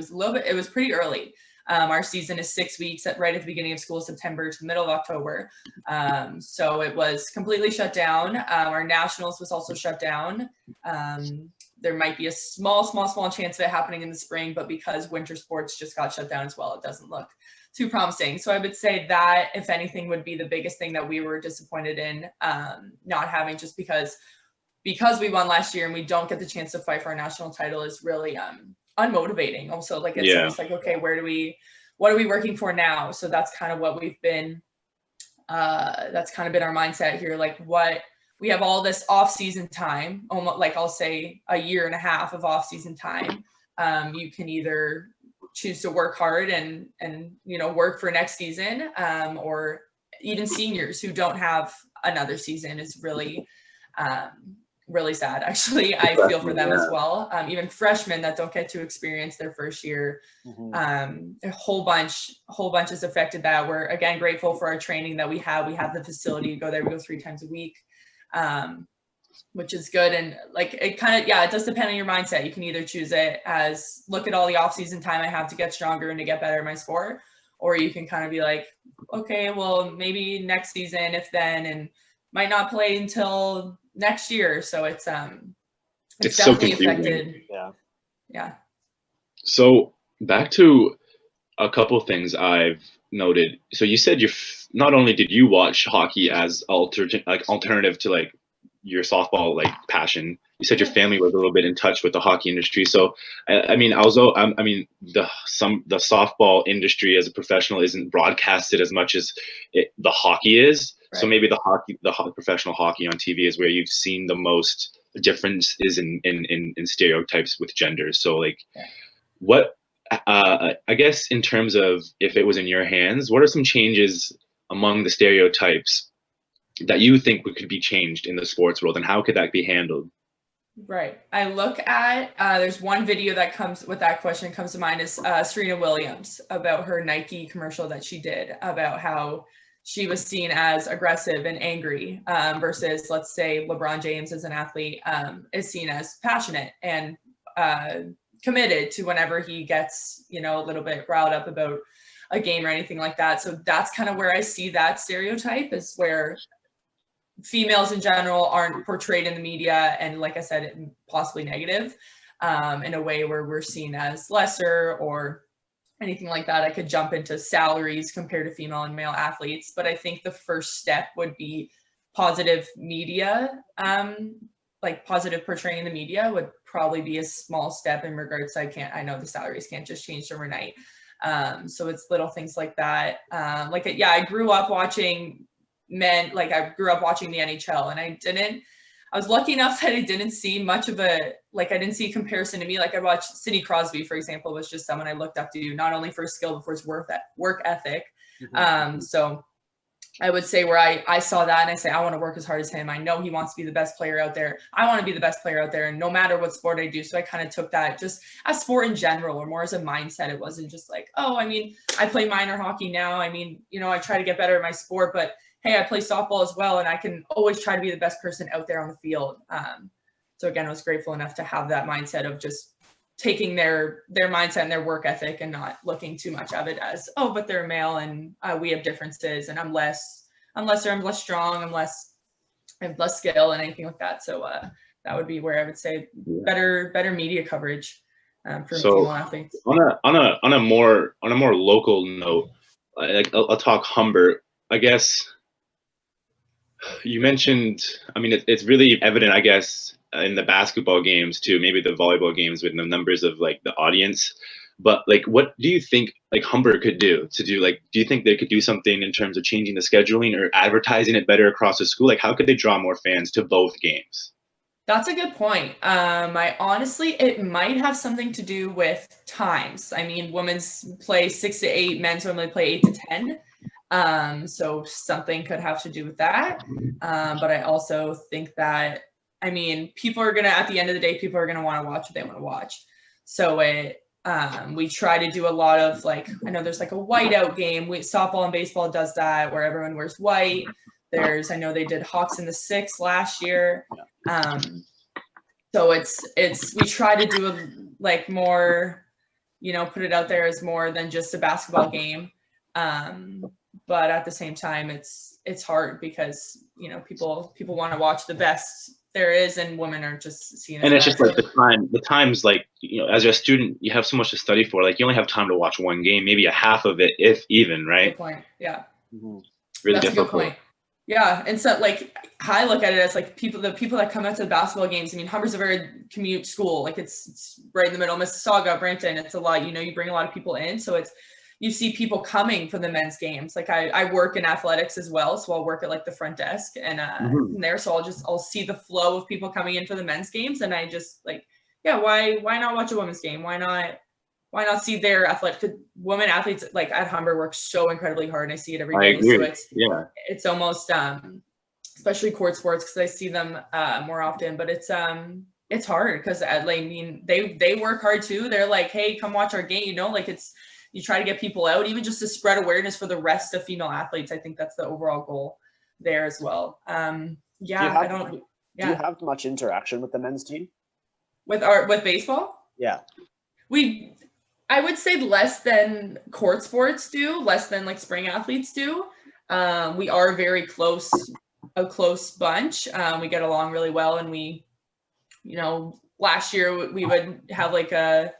was pretty early. Our season is 6 weeks right at the beginning of school, September to the middle of October. So it was completely shut down. Our nationals was also shut down. There might be a small chance of it happening in the spring, but because winter sports just got shut down as well, it doesn't look too promising. So I would say that, if anything, would be the biggest thing that we were disappointed in not having, just because we won last year and we don't get the chance to fight for our national title is really unmotivating. Also, like, it's always like, okay, what are we working for now? So that's kind of what we've been, that's kind of been our mindset here. Like, what we have all this off-season time, almost like I'll say a year and a half of off-season time. You can either choose to work hard and work for next season, or even seniors who don't have another season is really really sad. Actually, I feel for them as well. Even freshmen that don't get to experience their first year, a whole bunch is affected. That we're again grateful for our training that we have. We have the facility to go there. We go 3 times a week, which is good. And like it kind of, it does depend on your mindset. You can either choose it as look at all the off-season time I have to get stronger and to get better at my sport, or you can kind of be like, okay, well maybe next season if then, and might not play until next year. So it's definitely so affected. Yeah. So back to a couple of things I've noted. So you said not only did you watch hockey as alternative to like your softball like passion, you said your family was a little bit in touch with the hockey industry. So I mean, the softball industry as a professional isn't broadcasted as much as the hockey is. Right. So maybe the professional hockey on TV is where you've seen the most differences in stereotypes with genders. So like, what I guess in terms of if it was in your hands, what are some changes among the stereotypes that you think could be changed in the sports world, and how could that be handled? Right. I look at, there's one video that comes with that question comes to mind is Serena Williams, about her Nike commercial that she did about how she was seen as aggressive and angry versus, let's say, LeBron James as an athlete is seen as passionate and committed to whenever he gets, a little bit riled up about a game or anything like that. So that's kind of where I see that stereotype, is where females in general aren't portrayed in the media, and like I said, possibly negative in a way where we're seen as lesser or anything like that. I could jump into salaries compared to female and male athletes, but I think the first step would be positive media, like positive portraying in the media would probably be a small step in regards. I know the salaries can't just change overnight. So it's little things like that. I grew up watching men, like I grew up watching the NHL, and I was lucky enough that I didn't see much of I didn't see a comparison to me. Like I watched Sidney Crosby, for example, was just someone I looked up to, not only for his skill, but for his work ethic. So I would say where I saw that and I say, I want to work as hard as him. I know he wants to be the best player out there. I want to be the best player out there, and no matter what sport I do. So I kind of took that just as sport in general, or more as a mindset. It wasn't just like, I play minor hockey now. I try to get better at my sport, but hey, I play softball as well, and I can always try to be the best person out there on the field. So again, I was grateful enough to have that mindset of just taking their mindset and their work ethic and not looking too much of it as, but they're male and we have differences, and I'm less strong, I have less skill and anything like that. So that would be where I would say better media coverage for female athletes. On a more local note, I'll talk Humber, I guess. You mentioned, it's really evident, I guess, in the basketball games too, maybe the volleyball games with the numbers of like the audience. But like, what do you think like Humber could do do you think they could do something in terms of changing the scheduling or advertising it better across the school? Like, how could they draw more fans to both games? That's a good point. It might have something to do with times. Women's play 6 to 8, men's normally play 8 to 10. So something could have to do with that. But I also think that, people are going to, at the end of the day, people are going to want to watch what they want to watch. So we try to do a lot of I know there's like a whiteout game. Softball and baseball does that, where everyone wears white. I know they did Hawks in the 6 last year. So we try to do more, put it out there as more than just a basketball game. But at the same time, it's hard because, people want to watch the best there is, and women are just seen as. And it's just like the times, as a student, you have so much to study for. Like, you only have time to watch one game, maybe a half of it, if even, right? Good point. Yeah. Mm-hmm. Really That's difficult. A good point. Yeah. And so I look at it as the people that come out to the basketball games. Humber's a very commute school. It's right in the middle, Mississauga, Brampton. It's a lot, you bring a lot of people in. So it's, you see people coming for the men's games. Like I work in athletics as well, so I'll work at like the front desk and there. So I'll see the flow of people coming in for the men's games, and I just like, yeah, why not watch a women's game? Why not see their athletic women athletes like at Humber work so incredibly hard, and I see it every day. So it's almost especially court sports because I see them more often, but it's hard because I mean they work hard too. They're like, hey, come watch our game, you know, like you try to get people out, even just to spread awareness for the rest of female athletes. I think that's the overall goal there as well. Do you have much interaction with the men's team? With baseball? Yeah. I would say less than court sports do, less than like spring athletes do. We are very close, a close bunch. We get along really well, and we, you know, last year we would have like a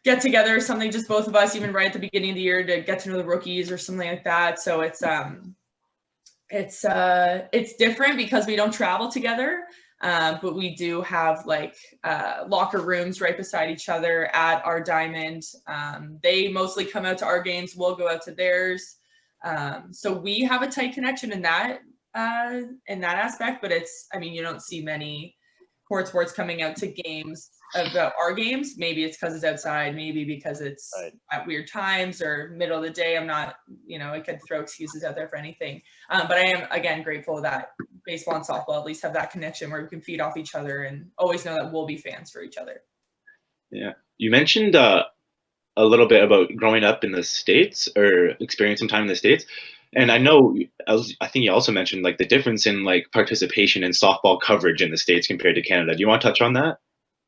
get together, something just both of us, even right at the beginning of the year, to get to know the rookies or something like that. So it's different because we don't travel together. But we do have like locker rooms right beside each other at our diamond. They mostly come out to our games. We'll go out to theirs. So we have a tight connection in that aspect, but you don't see many court sports coming out to games about our games. Maybe it's because it's outside, maybe because it's at weird times or middle of the day. I'm not, I could throw excuses out there for anything. But I am, again, grateful that baseball and softball at least have that connection where we can feed off each other and always know that we'll be fans for each other. Yeah. You mentioned a little bit about growing up in the States or experiencing time in the States. And I know, I think you also mentioned like the difference in like participation in softball coverage in the States compared to Canada. Do you want to touch on that?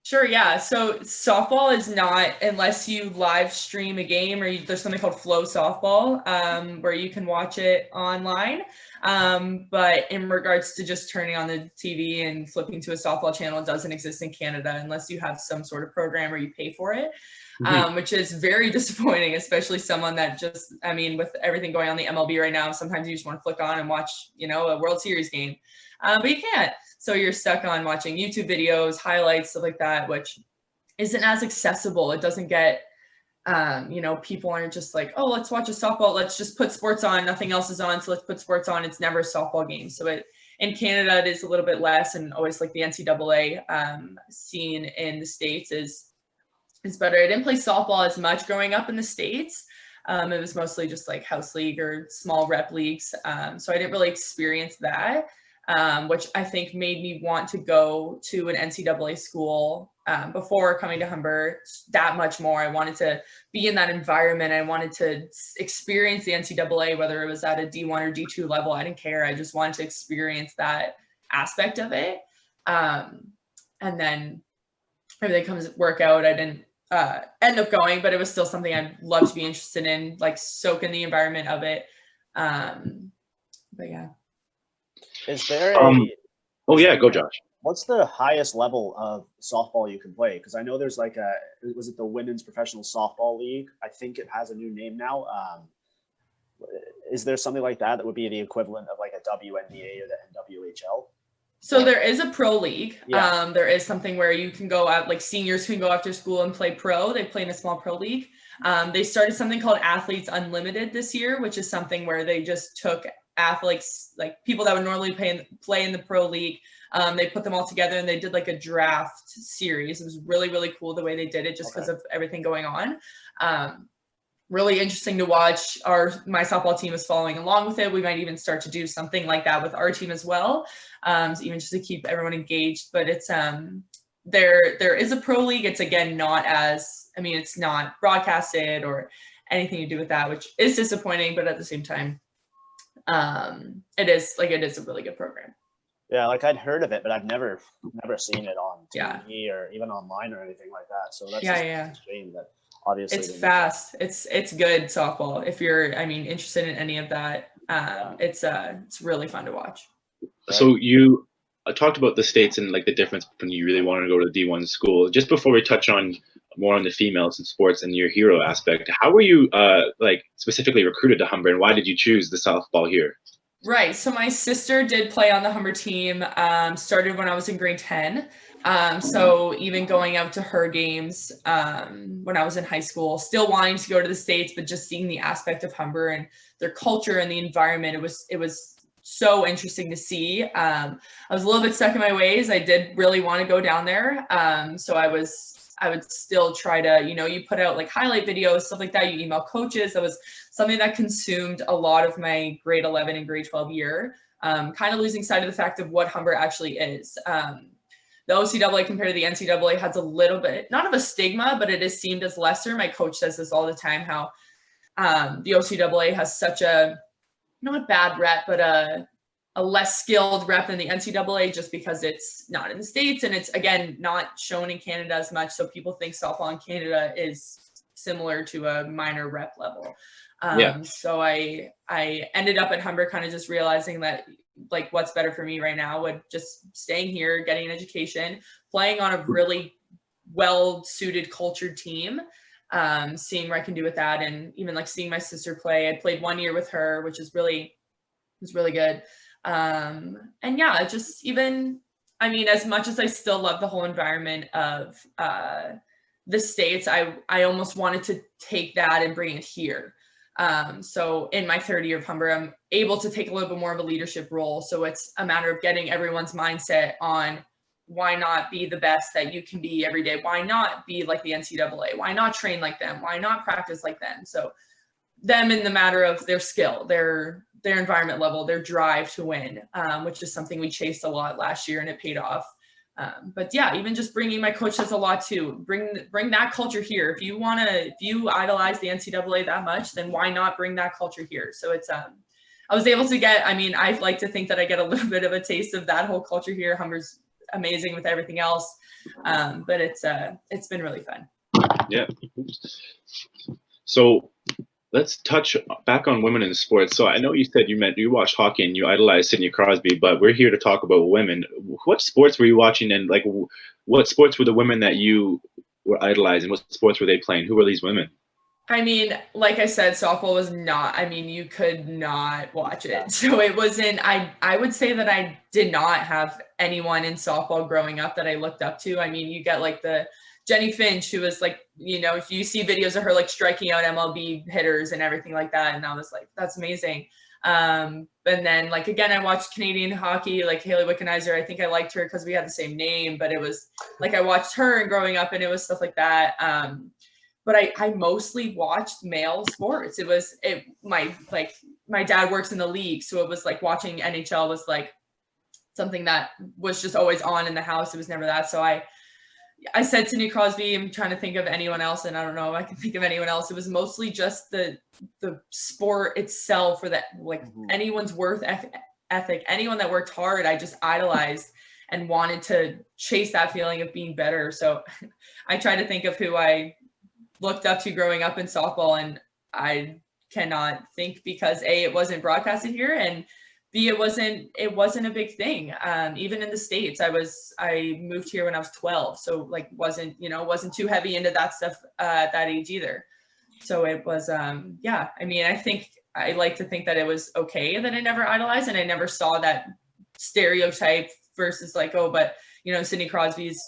Sure, yeah. So softball is not, unless you live stream a game, or there's something called Flow Softball, where you can watch it online. But in regards to just turning on the TV and flipping to a softball channel, it doesn't exist in Canada unless you have some sort of program or you pay for it. Which is very disappointing, especially someone that just, with everything going on in the MLB right now, sometimes you just want to flick on and watch, a World Series game, but you can't. So you're stuck on watching YouTube videos, highlights, stuff like that, which isn't as accessible. It doesn't get, people aren't just like, oh, let's watch a softball. Let's just put sports on. Nothing else is on, so let's put sports on. It's never a softball game. So in Canada, it is a little bit less, and always like the NCAA scene in the States is better. I didn't play softball as much growing up in the States. It was mostly just like house league or small rep leagues. So I didn't really experience that, which I think made me want to go to an NCAA school before coming to Humber that much more. I wanted to be in that environment. I wanted to experience the NCAA, whether it was at a D1 or D2 level. I didn't care. I just wanted to experience that aspect of it. And then everything comes work out. I didn't end up going, but it was still something I'd love to be interested in, like soak in the environment of it. But yeah. Is there go Josh. What's the highest level of softball you can play? Because I know there's like was it the Women's Professional Softball League? I think it has a new name now. Is there something like that would be the equivalent of like a WNBA or the NWHL? So there is a pro league. Yeah. There is something where you can go out, like seniors can go after school and play pro. They play in a small pro league. They started something called Athletes Unlimited this year, which is something where they just took athletes, like people that would normally play in the pro league. They put them all together and they did like a draft series. It was really, really cool the way they did it, just because of everything going on. Really interesting to watch. My softball team is following along with it. We might even start to do something like that with our team as well, so even just to keep everyone engaged. But it's there is a pro league. It's again not as, it's not broadcasted or anything to do with that, which is disappointing. But at the same time, it is a really good program. Yeah, like I'd heard of it, but I've never seen it on TV or even online or anything like that. So that's a shame that. Obviously, it's fast. It's good softball. If you're, interested in any of that, it's really fun to watch. So you talked about the States and like the difference when you really wanted to go to the D1 school. Just before we touch on more on the females in sports and your hero aspect, how were you specifically recruited to Humber, and why did you choose the softball here? Right. So my sister did play on the Humber team, started when I was in grade 10. So even going out to her games when I was in high school, still wanting to go to the States, but just seeing the aspect of Humber and their culture and the environment, it was so interesting to see. I was a little bit stuck in my ways. I did really want to go down there. So I would still try to, you put out like highlight videos, stuff like that. You email coaches. That was something that consumed a lot of my grade 11 and grade 12 year. Kind of losing sight of the fact of what Humber actually is. The OCAA compared to the NCAA has a little bit, not of a stigma, but it is seen as lesser. My coach says this all the time, how the OCAA has such a, not a bad rep, but a less skilled rep than the NCAA, just because it's not in the States and it's, again, not shown in Canada as much. So people think softball in Canada is similar to a minor rep level. So I ended up at Humber kind of just realizing that, like, what's better for me right now would just staying here, getting an education, playing on a really well-suited cultured team, seeing what I can do with that. And even like seeing my sister play, I played 1 year with her, which was really good. And yeah, just even, I mean, as much as I still love the whole environment of the States, I almost wanted to take that and bring it here. So in my third year of Humber, I'm able to take a little bit more of a leadership role. So it's a matter of getting everyone's mindset on why not be the best that you can be every day? Why not be like the NCAA? Why not train like them? Why not practice like them? So them in the matter of their skill, their environment level, their drive to win, which is something we chased a lot last year and it paid off. But yeah, even just bringing, my coach does a lot too. Bring that culture here. If you idolize the NCAA that much, then why not bring that culture here? So it's, I was able to get, I mean, I like to think that I get a little bit of a taste of that whole culture here. Humber's amazing with everything else. But it's been really fun. Yeah. So let's touch back on women in sports. So I know you said you watched hockey and you idolized Sidney Crosby, but we're here to talk about women. What sports were you watching, and like what sports were the women that you were idolizing? What sports were they playing? Who were these women? I mean, like I said, softball was not, I mean, you could not watch it. So it wasn't, I would say that I did not have anyone in softball growing up that I looked up to. I mean, you get like the Jenny Finch, who was like, if you see videos of her like striking out MLB hitters and everything like that. And I was like, that's amazing. And then like, again, I watched Canadian hockey, like Hayley Wickenheiser. I think I liked her because we had the same name, but it was like, I watched her and growing up and it was stuff like that. But I mostly watched male sports. My dad works in the league. So it was like watching NHL was like something that was just always on in the house. It was never that. So I said Sidney Crosby. I'm trying to think of anyone else, and I don't know if I can think of anyone else. It was mostly just the sport itself, or that like anyone's worth ethic, anyone that worked hard, I just idolized and wanted to chase that feeling of being better. So I try to think of who I looked up to growing up in softball, and I cannot think because A, it wasn't broadcasted here, and B, it wasn't a big thing. Even in the States, I moved here when I was 12. So like, wasn't too heavy into that stuff at that age either. So it was, yeah, I mean, I like to think that it was okay that I never idolized and I never saw that stereotype versus like, oh, but Sidney Crosby's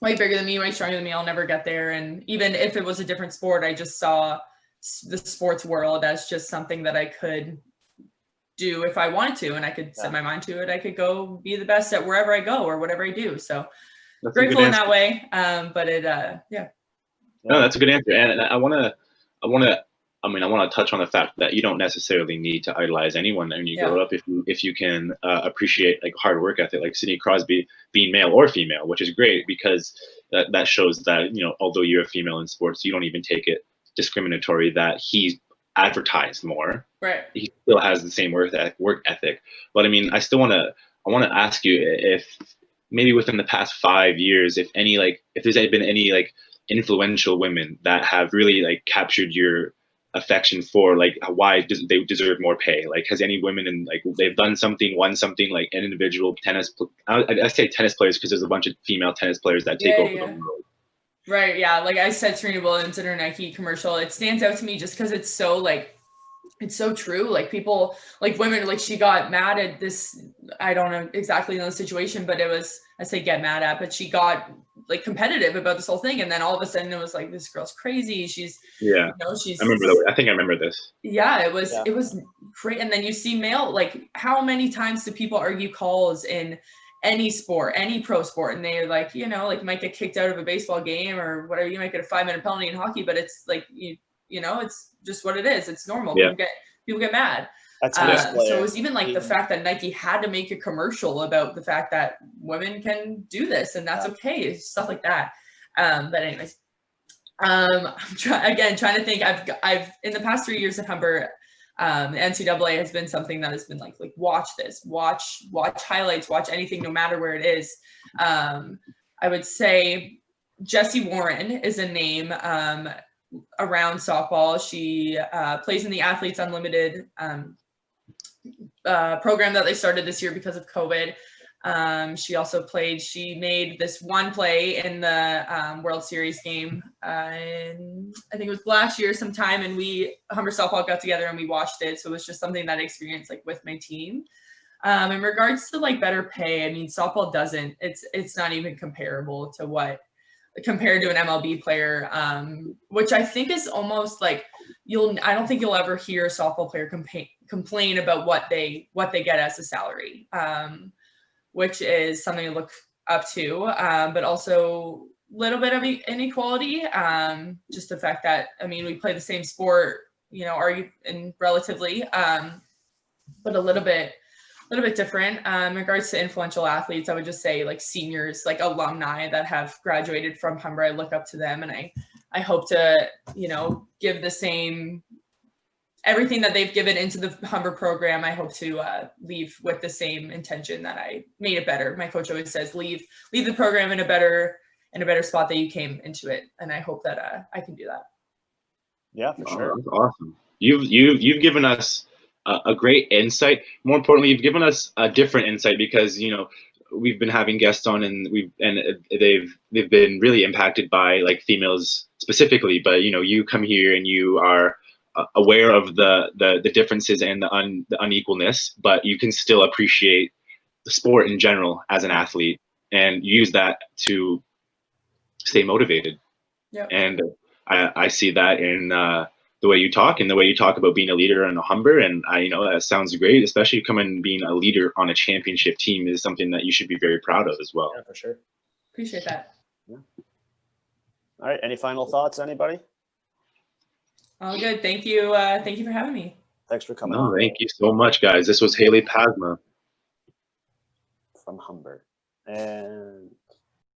way bigger than me, way stronger than me, I'll never get there. And even if it was a different sport, I just saw the sports world as just something that I could do if I wanted to, and I could set my mind to it. I could go be the best at wherever I go or whatever I do. So that's grateful in that way. But it, yeah. No, that's a good answer. And I want to touch on the fact that you don't necessarily need to idolize anyone when you grow up if you can appreciate like hard work ethic, like Sidney Crosby being male or female, which is great because that shows that, although you're a female in sports, you don't even take it discriminatory that he's advertised more. Right. He still has the same work ethic. But I mean, I want to ask you if maybe within the past 5 years, if there's been any like influential women that have really like captured your affection for like why they deserve more pay. Like, has any women in like they've won something like an individual tennis? I say tennis players because there's a bunch of female tennis players that take over the world. Right. Yeah. Like I said, Serena Williams in her Nike commercial, it stands out to me just because it's so like it's so true. Like people, like women, like she got mad at this. I don't know exactly know the situation, but it was, I say get mad at, but she got like competitive about this whole thing. And then all of a sudden it was like, this girl's crazy. She's, Yeah. She's, I remember I think I remember this. Yeah, it was great. And then you see like how many times do people argue calls in any sport, any pro sport, and they're like, like might get kicked out of a baseball game or whatever, you might get a 5-minute penalty in hockey, but it's like it's just what it is. It's normal. Yeah. People get mad. So it was even like the fact that Nike had to make a commercial about the fact that women can do this and that's okay, stuff like that. But anyways, I'm trying to think. I've in the past 3 years at Humber, the NCAA has been something that has been like watch this, watch highlights, watch anything, no matter where it is. I would say Jessie Warren is a name around softball. She plays in the Athletes Unlimited program that they started this year because of COVID. She made this one play in the World Series game, and I think it was last year sometime, and Humber Softball got together and we watched it. So it was just something that I experienced like with my team. In regards to like better pay, I mean, softball doesn't, it's not even comparable to compared to an MLB player, which I think is almost like I don't think you'll ever hear a softball player complain about what they get as a salary. Which is something to look up to, but also a little bit of inequality. Just the fact that, I mean, we play the same sport, relatively, but a little bit different. In regards to influential athletes, I would just say like seniors, like alumni that have graduated from Humber, I look up to them, and I hope to, give the same, everything that they've given into the Humber program. I hope to leave with the same intention that I made it better. My coach always says, leave the program in a better spot that you came into it. And I hope that I can do that. Yeah, for sure. That's awesome. You've given us a great insight. More importantly, you've given us a different insight because, we've been having guests on and they've been really impacted by like females specifically, but you come here and you are aware of the differences and the unequalness, but you can still appreciate the sport in general as an athlete and use that to stay motivated. Yep. And I see that in the way you talk and the way you talk about being a leader in a Humber. And that sounds great, especially being a leader on a championship team is something that you should be very proud of as well. Yeah, for sure. Appreciate that. Yeah. All right. Any final thoughts, anybody? All good. Thank you. Thank you for having me. Thanks for coming on. Thank you so much, guys. This was Hayley Pasma from Humber. And